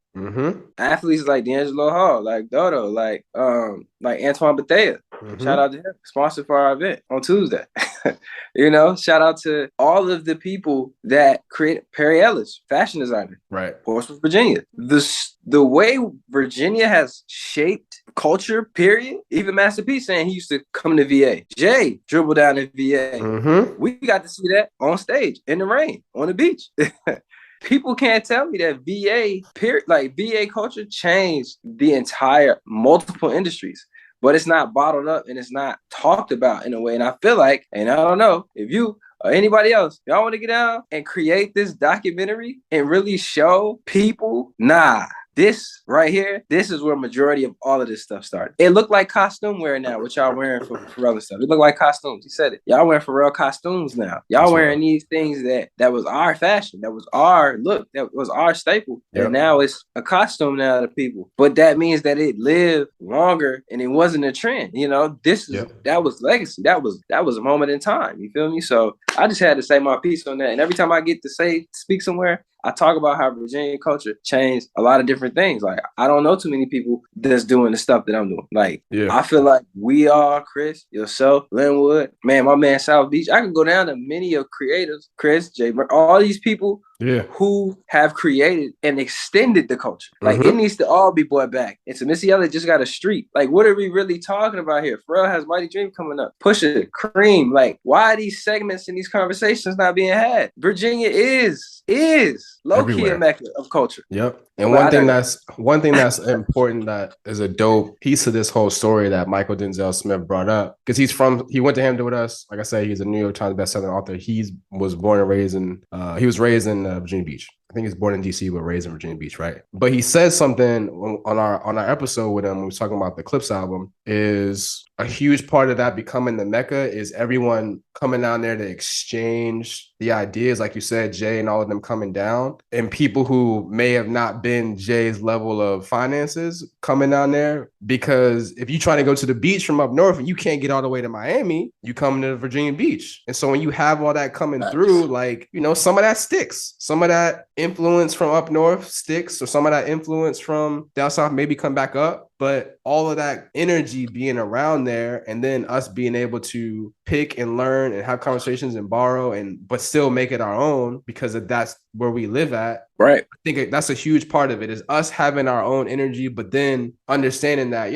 S2: Athletes like D'Angelo Hall, like Dodo, like Antoine Bethea. Shout out to him. Sponsored for our event on Tuesday. You know, shout out to all of the people that created Perry Ellis, fashion designer.
S1: Right.
S2: Portsmouth, Virginia. The way Virginia has shaped culture, period. Even Master P saying he used to come to VA. Jay dribble down in VA. We got to see that on stage, in the rain, on the beach. People can't tell me that VA culture changed the entire multiple industries, but it's not bottled up and it's not talked about in a way. And I feel like, and I don't know if you or anybody else, y'all want to get down and create this documentary and really show people, this right here, this is where majority of all of this stuff started. It looked like costume wear now, what y'all wearing for Pharrell and stuff. It looked like costumes. He said it. Y'all wearing Pharrell costumes now. Y'all wearing these things that was our fashion, that was our look, that was our staple. Yep. And now it's a costume now to people. But that means that it lived longer and it wasn't a trend. You know, that was legacy. That was a moment in time. You feel me? So I just had to say my piece on that. And every time I get to speak somewhere, I talk about how Virginia culture changed a lot of different things. Like, I don't know too many people that's doing the stuff that I'm doing. Like, I feel like we are, Chris, yourself, Linwood, man, my man, South Beach. I could go down to many of creatives, Chris, Jay, all these people who have created and extended the culture. Like, it needs to all be brought back. And to Missy Elliott just got a street. Like, what are we really talking about here? Pharrell has Mighty Dream coming up. Pusha, Cream. Like, why are these segments and these conversations not being had? Virginia is low-key a mecca of culture.
S1: Yep. And one thing that's important, that is a dope piece of this whole story that Michael Denzel Smith brought up, because he went to Hampton with us. Like I said, he's a New York Times bestselling author. He was raised in Virginia Beach. I think he was born in DC, but raised in Virginia Beach, right? But he said something on our episode with him when we was talking about the Clips album, is a huge part of that becoming the Mecca is everyone coming down there to exchange the ideas, like you said, Jay and all of them coming down, and people who may have not been Jay's level of finances coming down there. Because if you're trying to go to the beach from up north and you can't get all the way to Miami, you come to Virginia Beach. And so when you have all that coming through, like, you know, some of that sticks, some of that influence from up north sticks, or some of that influence from down south maybe come back up. But all of that energy being around there, and then us being able to pick and learn and have conversations and borrow, but still make it our own, because that's where we live at.
S2: Right.
S1: I think that's a huge part of it, is us having our own energy, but then understanding that,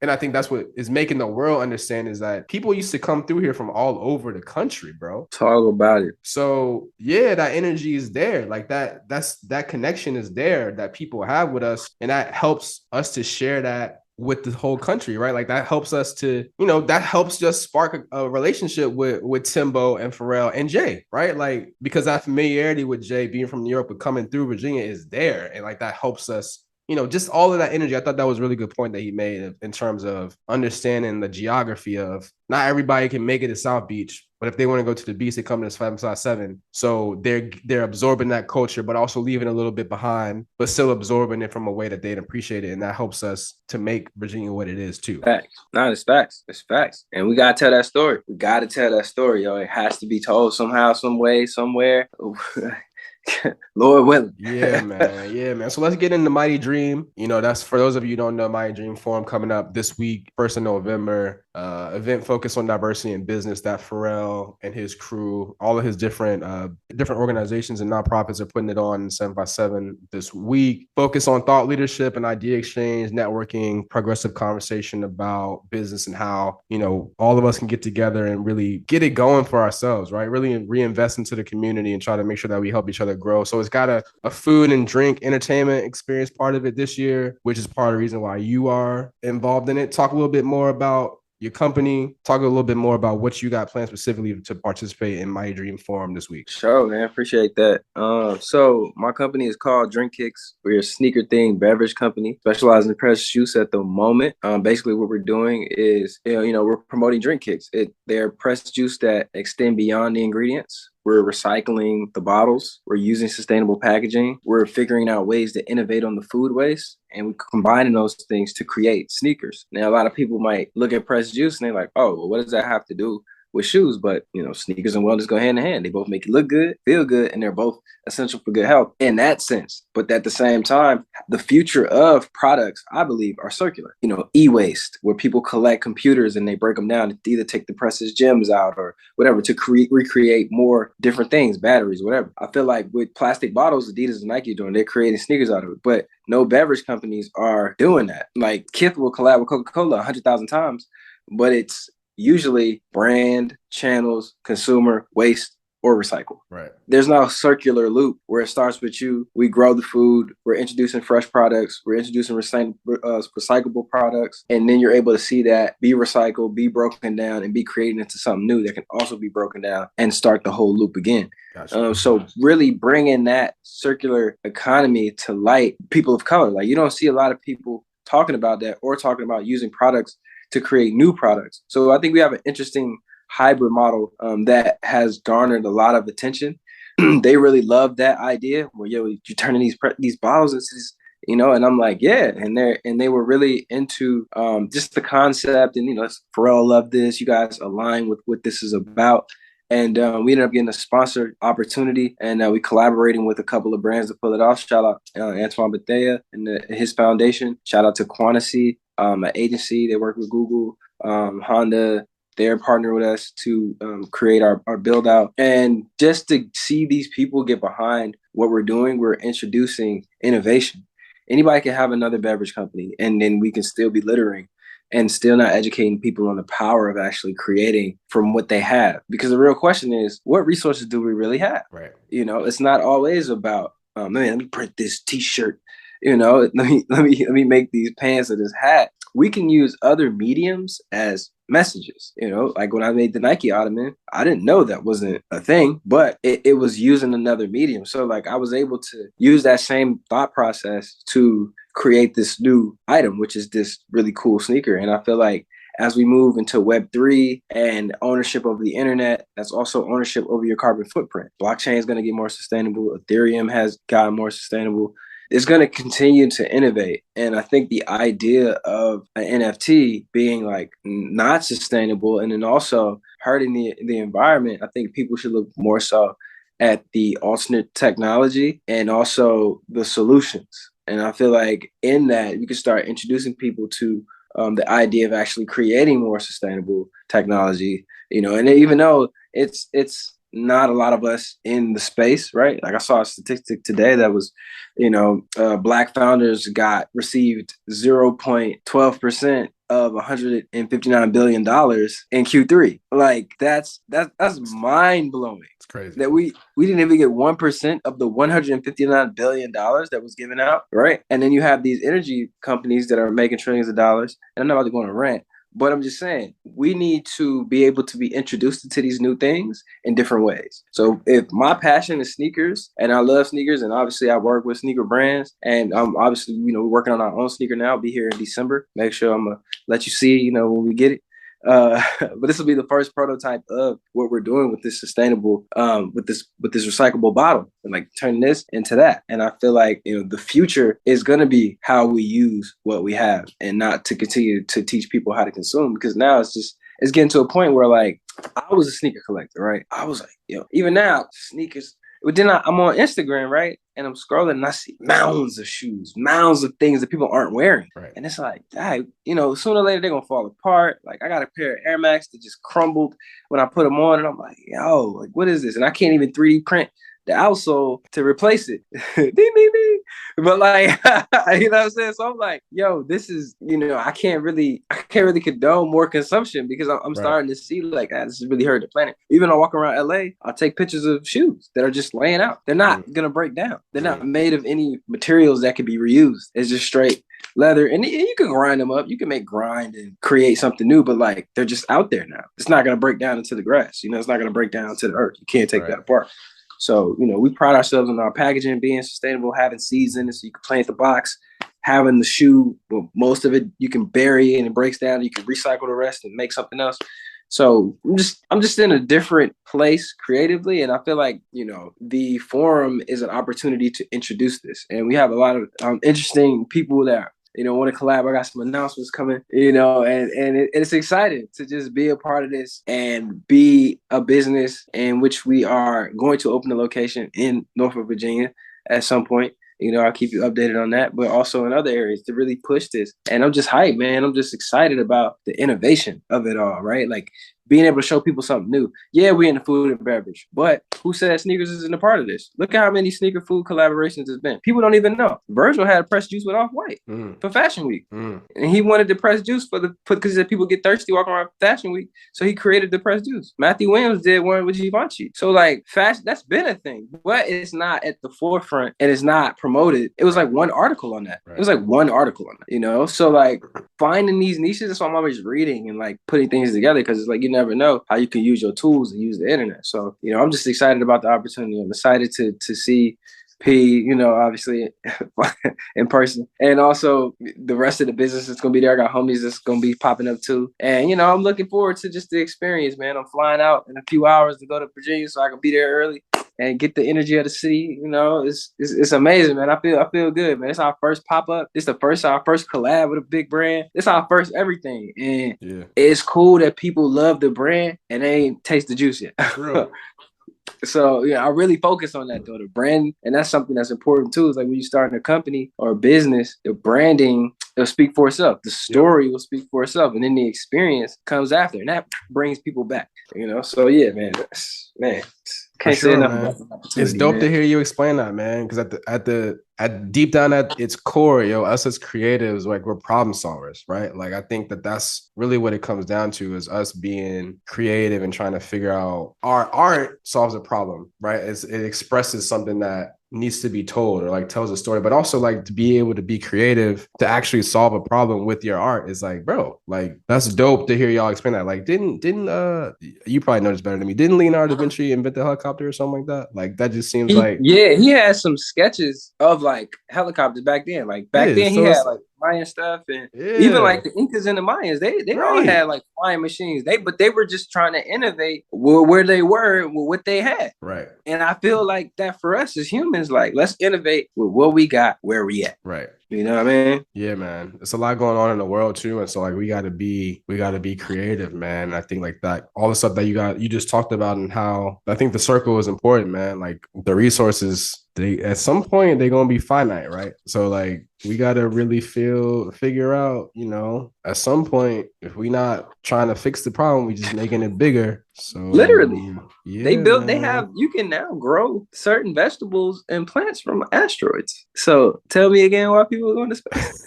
S1: and I think that's what is making the world understand, is that people used to come through here from all over the country, bro.
S2: Talk about it.
S1: So yeah, that energy is there. Like that connection is there that people have with us, and that helps us to share that with the whole country, right? Like that helps us to, that helps just spark a relationship with Timbo and Pharrell and Jay, right? Like, because that familiarity with Jay being from New York but coming through Virginia is there, and like that helps us, just all of that energy. I thought that was a really good point that he made in terms of understanding the geography of not everybody can make it to South Beach, but if they want to go to the beach, they come to this 557. So they're absorbing that culture, but also leaving a little bit behind, but still absorbing it from a way that they'd appreciate it. And that helps us to make Virginia what it is too.
S2: Facts. No, it's facts. It's facts. And we got to tell that story. We got to tell that story, yo. It has to be told somehow, some way, somewhere. Lord willing.
S1: Yeah, man. So let's get into Mighty Dream. That's, for those of you who don't know, Mighty Dream Forum coming up this week, 1st of November. Event focused on diversity in business that Pharrell and his crew, all of his different organizations and nonprofits are putting it on 7x7 this week. Focus on thought leadership and idea exchange, networking, progressive conversation about business, and how, all of us can get together and really get it going for ourselves, right? Really reinvest into the community and try to make sure that we help each other grow. So it's got a food and drink entertainment experience part of it this year, which is part of the reason why you are involved in it. Talk a little bit more about your company. Talk a little bit more about what you got planned specifically to participate in Mighty Dream Forum this week.
S2: Sure, man. Appreciate that. So my company is called Drinkicks. We're a sneaker themed beverage company specializing in pressed juice at the moment. Basically what we're doing is, we're promoting Drinkicks. They're pressed juice that extend beyond the ingredients. We're recycling the bottles. We're using sustainable packaging. We're figuring out ways to innovate on the food waste. And we're combining those things to create sneakers. Now, a lot of people might look at pressed juice and they're like, oh, well, what does that have to do with shoes? But, sneakers and wellness go hand in hand. They both make you look good, feel good, and they're both essential for good health in that sense. But at the same time, the future of products, I believe, are circular. E-waste, where people collect computers and they break them down to either take the precious gems out or whatever to recreate more different things, batteries, whatever. I feel like with plastic bottles, Adidas and Nike are doing, they're creating sneakers out of it. But no beverage companies are doing that. Like Kith will collab with Coca-Cola 100,000 times, but it's usually brand, channels, consumer, waste, or recycle.
S1: Right.
S2: There's no circular loop where it starts with you. We grow the food. We're introducing fresh products. We're introducing recyclable products. And then you're able to see that be recycled, be broken down, and be created into something new that can also be broken down and start the whole loop again.
S1: Gotcha.
S2: So really bringing that circular economy to light, people of color. Like you don't see a lot of people talking about that or talking about using products to create new products. So I think we have an interesting hybrid model that has garnered a lot of attention. They really love that idea where you're turning these bottles into this, and I'm like, yeah, and they were really into just the concept, and Pharrell loved this. You guys align with what this is about. And we ended up getting a sponsored opportunity, and we collaborating with a couple of brands to pull it off. Shout out Antoine Bethea and his foundation. Shout out to Quantasy, an agency. They work with Google, Honda. They're partnering with us to create our build out. And just to see these people get behind what we're doing, we're introducing innovation. Anybody can have another beverage company, and then we can still be littering and still not educating people on the power of actually creating from what they have. Because the real question is, what resources do we really have?
S1: Right.
S2: It's not always about, man, let me print this T-shirt. Let me make these pants or this hat. We can use other mediums as messages. Like when I made the Nike Ottoman, I didn't know that wasn't a thing, but it was using another medium. So like I was able to use that same thought process to create this new item, which is this really cool sneaker. And I feel like as we move into Web3 and ownership of the internet, that's also ownership over your carbon footprint. Blockchain is going to get more sustainable. Ethereum has gotten more sustainable. It's going to continue to innovate. And I think the idea of an NFT being like not sustainable and then also hurting the environment, I think people should look more so at the alternate technology and also the solutions. And I feel like in that, we can start introducing people to the idea of actually creating more sustainable technology, and even though it's not a lot of us in the space, right? Like I saw a statistic today that was, Black founders received 0.12% of $159 billion in Q3. Like that's mind blowing.
S1: It's crazy
S2: that we didn't even get 1% of the $159 billion that was given out, right? And then you have these energy companies that are making trillions of dollars. And I'm not about to go on a rant, but I'm just saying we need to be able to be introduced to these new things in different ways. So if my passion is sneakers and I love sneakers, and obviously I work with sneaker brands, and I'm obviously, we're working on our own sneaker now. I'll be here in December. Make sure I'm going to let you see, when we get it. But this will be the first prototype of what we're doing with this sustainable, with this recyclable bottle, and like turning this into that. And I feel like, the future is going to be how we use what we have, and not to continue to teach people how to consume, because now it's getting to a point where like I was a sneaker collector, right? I was like, even now sneakers. But then I'm on Instagram, right? And I'm scrolling and I see mounds of shoes, mounds of things that people aren't wearing.
S1: Right.
S2: And it's like, sooner or later they're going to fall apart. Like I got a pair of Air Max that just crumbled when I put them on. And I'm like, yo, like what is this? And I can't even 3D print the outsole to replace it. Ding, ding, ding. But like, you know what I'm saying? So I'm like, yo, this is, I can't really condone more consumption, because I'm starting to see like, this is really hurting the planet. Even when I walk around LA, I'll take pictures of shoes that are just laying out. They're not going to break down. They're not made of any materials that can be reused. It's just straight leather, and you can grind them up. You can make grind and create something new, but like they're just out there now. It's not going to break down into the grass. It's not going to break down to the earth. You can't take that apart. So, we pride ourselves on our packaging being sustainable, having seeds in it so you can plant the box, having the shoe, well, most of it you can bury and it breaks down. You can recycle the rest and make something else. So I'm just in a different place creatively, and I feel like, you know, the forum is an opportunity to introduce this, and we have a lot of interesting people that, you know, want to collab. I got some announcements coming, you know, and it's exciting to just be a part of this and be a business in which we are going to open a location in Norfolk, Virginia at some point. You know, I'll keep you updated on that, but also in other areas to really push this. And I'm just hyped, man. I'm just excited about the innovation of it all, right? Like being able to show people something new. Yeah, we're in the food and beverage, but who said sneakers isn't a part of this? Look at how many sneaker food collaborations there's been. People don't even know. Virgil had a press juice with Off-White for Fashion Week. And he wanted the press juice because people get thirsty walking around Fashion Week. So he created the press juice. Matthew Williams did one with Givenchy. So like fashion, that's been a thing, but it's not at the forefront and it's not promoted. It was like one article on that. It was like one article on that, you know? So like finding these niches, that's why I'm always reading and like putting things together, because it's like you never know how you can use your tools and use the internet. So, you know, I'm just excited about the opportunity. I'm excited to see P, you know, obviously in person, and also the rest of the business that's gonna be there. I got homies that's gonna be popping up too, and you know, I'm looking forward to just the experience, man. I'm flying out in a few hours to go to Virginia, so I can be there early and get the energy of the city. You know, it's amazing, man. I feel good, man. It's our first pop up. It's our first collab with a big brand. It's our first everything, and it's cool that people love the brand and they ain't taste the juice yet. So, yeah, I really focus on that, though, the brand. And that's something that's important, too. Is like when you start in a company or a business, the branding, it'll speak for itself. The story will speak for itself. And then the experience comes after. And that brings people back, you know? So, yeah, man. Can't say enough about the opportunity.
S1: It's dope to hear you explain that, man. Because at deep down at its core, yo, us as creatives, like we're problem solvers, right? Like I think that's really what it comes down to, is us being creative and trying to figure out our art solves a problem, right? It expresses something that needs to be told, or like tells a story, but also like to be able to be creative to actually solve a problem with your art is like, bro, like that's dope to hear y'all explain that. Like didn't you probably know this better than me, didn't Leonardo da Vinci invent the helicopter or something like that? Like that just seems
S2: he had some sketches of like helicopters back then. Like back then he had like Mayan stuff, and even like the Incas and the Mayans, they all had like flying machines. But they were just trying to innovate where they were with what they had.
S1: Right.
S2: And I feel like that for us as humans, like let's innovate with what we got, where we at.
S1: Right.
S2: You know what I mean?
S1: Yeah, man. It's a lot going on in the world too. And so like we gotta be creative, man. I think like that, all the stuff that you just talked about, and how I think the circle is important, man. Like the resources, at some point they're gonna be finite, right? So like we gotta really figure out, you know, at some point, if we not trying to fix the problem, we just making it bigger. So
S2: literally, you can now grow certain vegetables and plants from asteroids. So tell me again why people are going to space.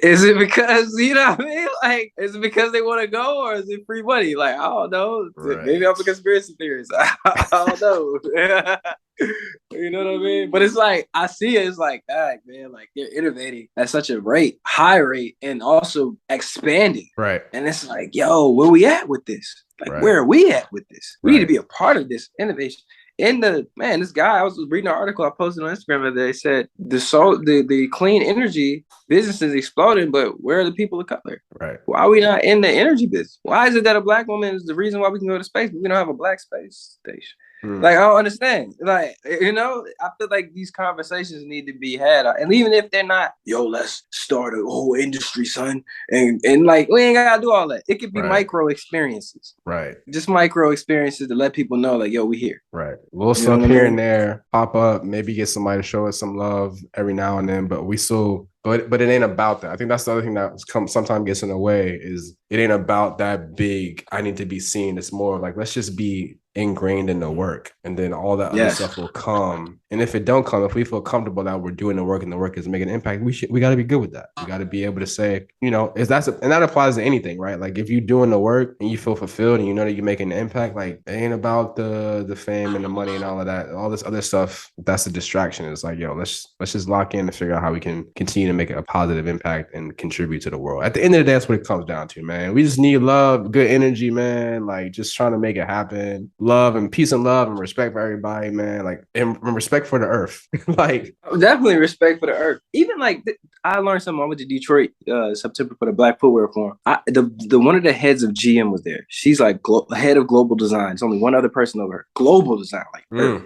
S2: Is it because, you know what I mean? Like, is it because they want to go, or is it free money? Like, I don't know. Right. Maybe I'm a conspiracy theorist. I don't know. You know what I mean? But it's like, I see it. It's like, God, man, like they're innovating at such a high rate, and also expanding.
S1: Right.
S2: And it's like, yo, where we at with this? Like, where are we at with this? We need to be a part of this innovation. This guy, I was reading an article I posted on Instagram the other day, said the clean energy business is exploding, but where are the people of color?
S1: Right.
S2: Why are we not in the energy business? Why is it that a black woman is the reason why we can go to space, but we don't have a black space station? Like, I don't understand. Like, you know, I feel like these conversations need to be had. And even if they're not, yo, let's start a whole industry, son. And like, we ain't got to do all that. It could be micro experiences.
S1: Right.
S2: Just micro experiences to let people know, like, yo, we here.
S1: Right. Little stuff here and there, pop up, maybe get somebody to show us some love every now and then, but we still... But it ain't about that. I think that's the other thing that sometimes gets in the way, is it ain't about that big, I need to be seen. It's more like, let's just be ingrained in the work, and then all that other stuff will come. And if it don't come, if we feel comfortable that we're doing the work and the work is making an impact, we got to be good with that. We got to be able to say, you know, and that applies to anything, right? Like if you're doing the work and you feel fulfilled and you know that you're making an impact, like it ain't about the fame and the money and all of that. All this other stuff, that's a distraction. It's like, yo, let's just lock in and figure out how we can continue to make a positive impact and contribute to the world. At the end of the day, that's what it comes down to, man. We just need love, good energy, man. Like just trying to make it happen. love and peace and love and respect for everybody, man. Like, and respect for the earth. Like,
S2: definitely respect for the earth. Even like I learned something. I went to Detroit September for the Black Footwear Forum. The one of the heads of GM was there. She's like head of global design. There's only one other person over her. Global design, like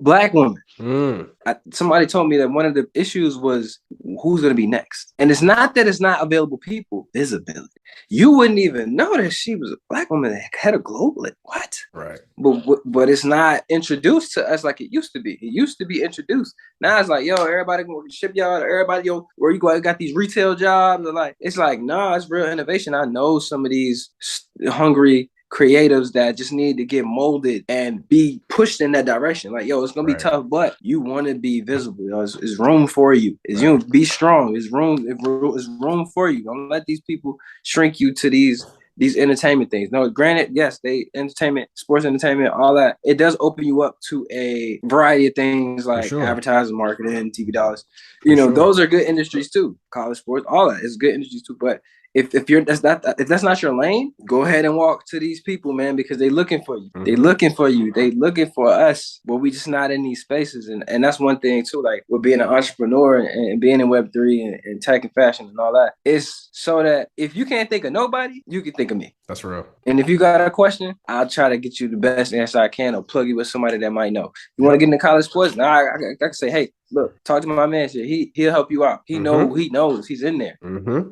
S2: Black woman. Somebody told me that one of the issues was who's going to be next. And it's not that it's not available people, visibility. You wouldn't even know that she was a Black woman that had a global. Like, what?
S1: Right.
S2: But it's not introduced to us like it used to be. It used to be introduced. Now it's like, yo, everybody going to shipyard, everybody, yo, where you got these retail jobs. Like, it's like, no, it's real innovation. I know some of these hungry creatives that just need to get molded and be pushed in that direction. Like, yo, it's gonna be tough, but you want to be visible. You know, it's room for you. You be strong. It's room for you. Don't let these people shrink you to these entertainment things. No, granted, yes, they entertainment, sports entertainment, all that. It does open you up to a variety of things like advertising, marketing, TV dollars. You know, those are good industries too. College sports, all that is good industries too. But if that's not your lane, go ahead and walk to these people, man, because they looking for you. They looking for you. They looking for us, but we just not in these spaces. And that's one thing too, like with being an entrepreneur and being in Web3 and tech and fashion and all that, is so that if you can't think of nobody, you can think of me.
S1: That's real.
S2: And if you got a question, I'll try to get you the best answer I can or plug you with somebody that might know. You want to get into college sports? Now I can say, hey, look, talk to my man. He'll help you out. He knows. He's in there.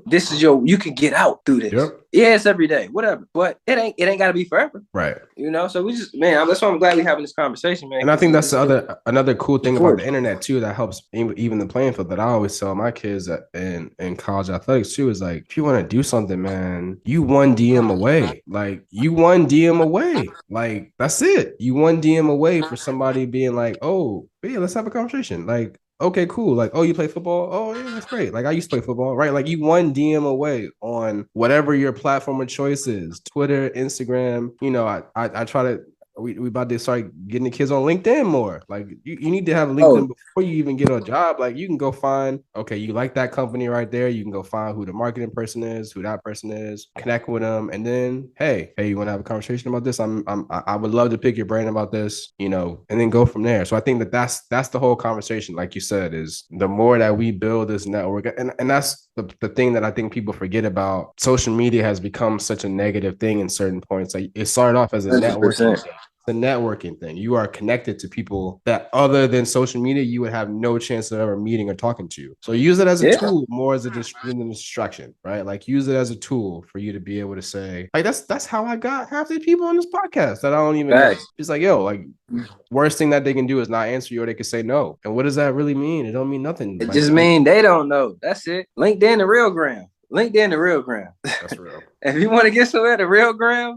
S2: This is you can get out through this. Yeah, it's every day, whatever. But it ain't got to be forever.
S1: Right.
S2: You know, so we just, man, that's why I'm glad we're having this conversation, man.
S1: And I think that's another cool thing about the internet too that helps even the playing field that I always tell my kids in college athletics too is like, if you want to do something, man, you one DM away. Like, you one DM away. Like, that's it. You one DM away for somebody being like, oh, yeah, let's have a conversation. Like, okay, cool. Like, oh, you play football? Oh, yeah, that's great. Like, I used to play football, right? Like, you one DM away on whatever your platform of choice is, Twitter, Instagram. You know, I try to. We about to start getting the kids on LinkedIn more. Like, you need to have LinkedIn before you even get a job. Like, you can go find, okay, you like that company right there. You can go find who the marketing person is, who that person is, connect with them, and then, hey, you want to have a conversation about this? I would love to pick your brain about this, you know, and then go from there. So I think that's the whole conversation. Like you said, is the more that we build this network, and that's the thing that I think people forget about. Social media has become such a negative thing in certain points. Like, it started off as a
S2: 100%.
S1: networking thing. The networking thing. You are connected to people that other than social media, you would have no chance of ever meeting or talking to. So use it as a tool more as a distraction, right? Like, use it as a tool for you to be able to say, like, that's how I got half the people on this podcast that I don't even know. It's like, yo, like, worst thing that they can do is not answer you, or they can say no. And what does that really mean? It don't mean nothing.
S2: It just mean they don't know. That's it. LinkedIn the real gram. LinkedIn the real gram.
S1: That's real.
S2: If you want to get somewhere, the real gram.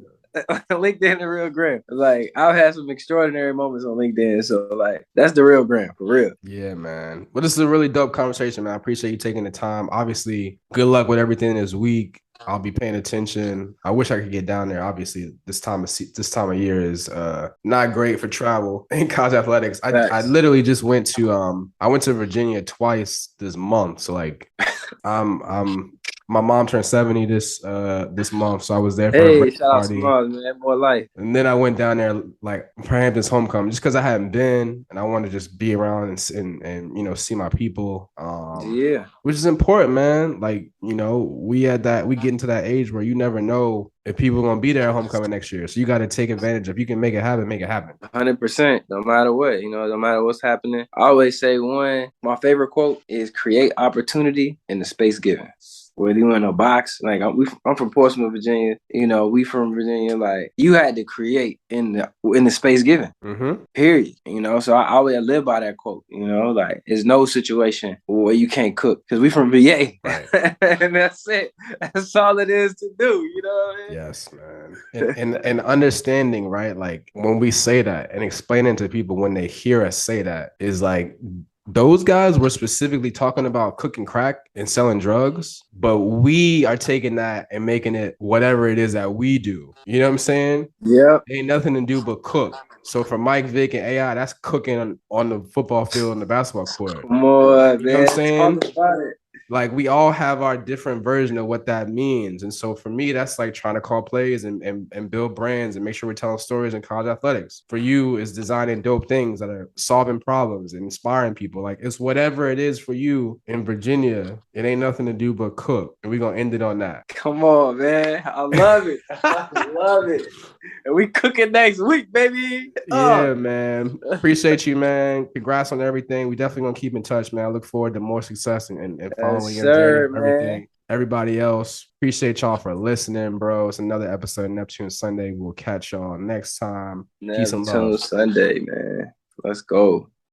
S2: LinkedIn the real gram. Like, I've had some extraordinary moments on LinkedIn, so like, that's the real gram for real.
S1: Yeah, man. Well, this is a really dope conversation, man. I appreciate you taking the time. Obviously, good luck with everything this week. I'll be paying attention. I wish I could get down there. Obviously, this time of year is not great for travel in college athletics. I literally just went to Virginia twice this month. So like, my mom turned 70 this month, so I was there for a birthday party. Shout out to Mom, man, more life. And then I went down there like for Hampton's homecoming, just because I hadn't been, and I wanted to just be around and you know, see my people. Which is important, man. Like, you know, we get into that age where you never know if people are gonna be there at homecoming next year. So you got to take advantage. If you can make it happen, make it happen.
S2: 100%. No matter what, you know, no matter what's happening. I always say my favorite quote is create opportunity in the space given. Whether you in a box, like I'm from Portsmouth, Virginia. You know, we from Virginia. Like, you had to create in the space given. Period. You know, so I always live by that quote. You know, like, there's no situation where you can't cook, because we from VA, right. And that's it. That's all it is to do. You know what I mean?
S1: Yes, man. And understanding, right? Like, when we say that and explaining to people when they hear us say that, is like, those guys were specifically talking about cooking crack and selling drugs, but we are taking that and making it whatever it is that we do. You know what I'm saying?
S2: Yeah.
S1: Ain't nothing to do but cook. So for Mike, Vic, and AI, that's cooking on the football field and the basketball court.
S2: Come on,
S1: you know what I'm saying? Like we all have our different version of what that means. And so for me, that's like trying to call plays and build brands and make sure we're telling stories in college athletics. For you, is designing dope things that are solving problems and inspiring people. Like it's whatever it is for you in Virginia. It ain't nothing to do but cook. And we're gonna end it on that.
S2: Come on, man. I love it. I love it. And we cooking next week, baby.
S1: Yeah, man. Appreciate you, man. Congrats on everything. We definitely gonna keep in touch, man. I look forward to more success and
S2: Yes,
S1: following your journey,
S2: sir,
S1: everything.
S2: man.
S1: Everybody else, appreciate y'all for listening, bro. It's another episode of Neptune Sunday. We'll catch y'all next time. Peace and love.
S2: Neptune Sunday, man. Let's go.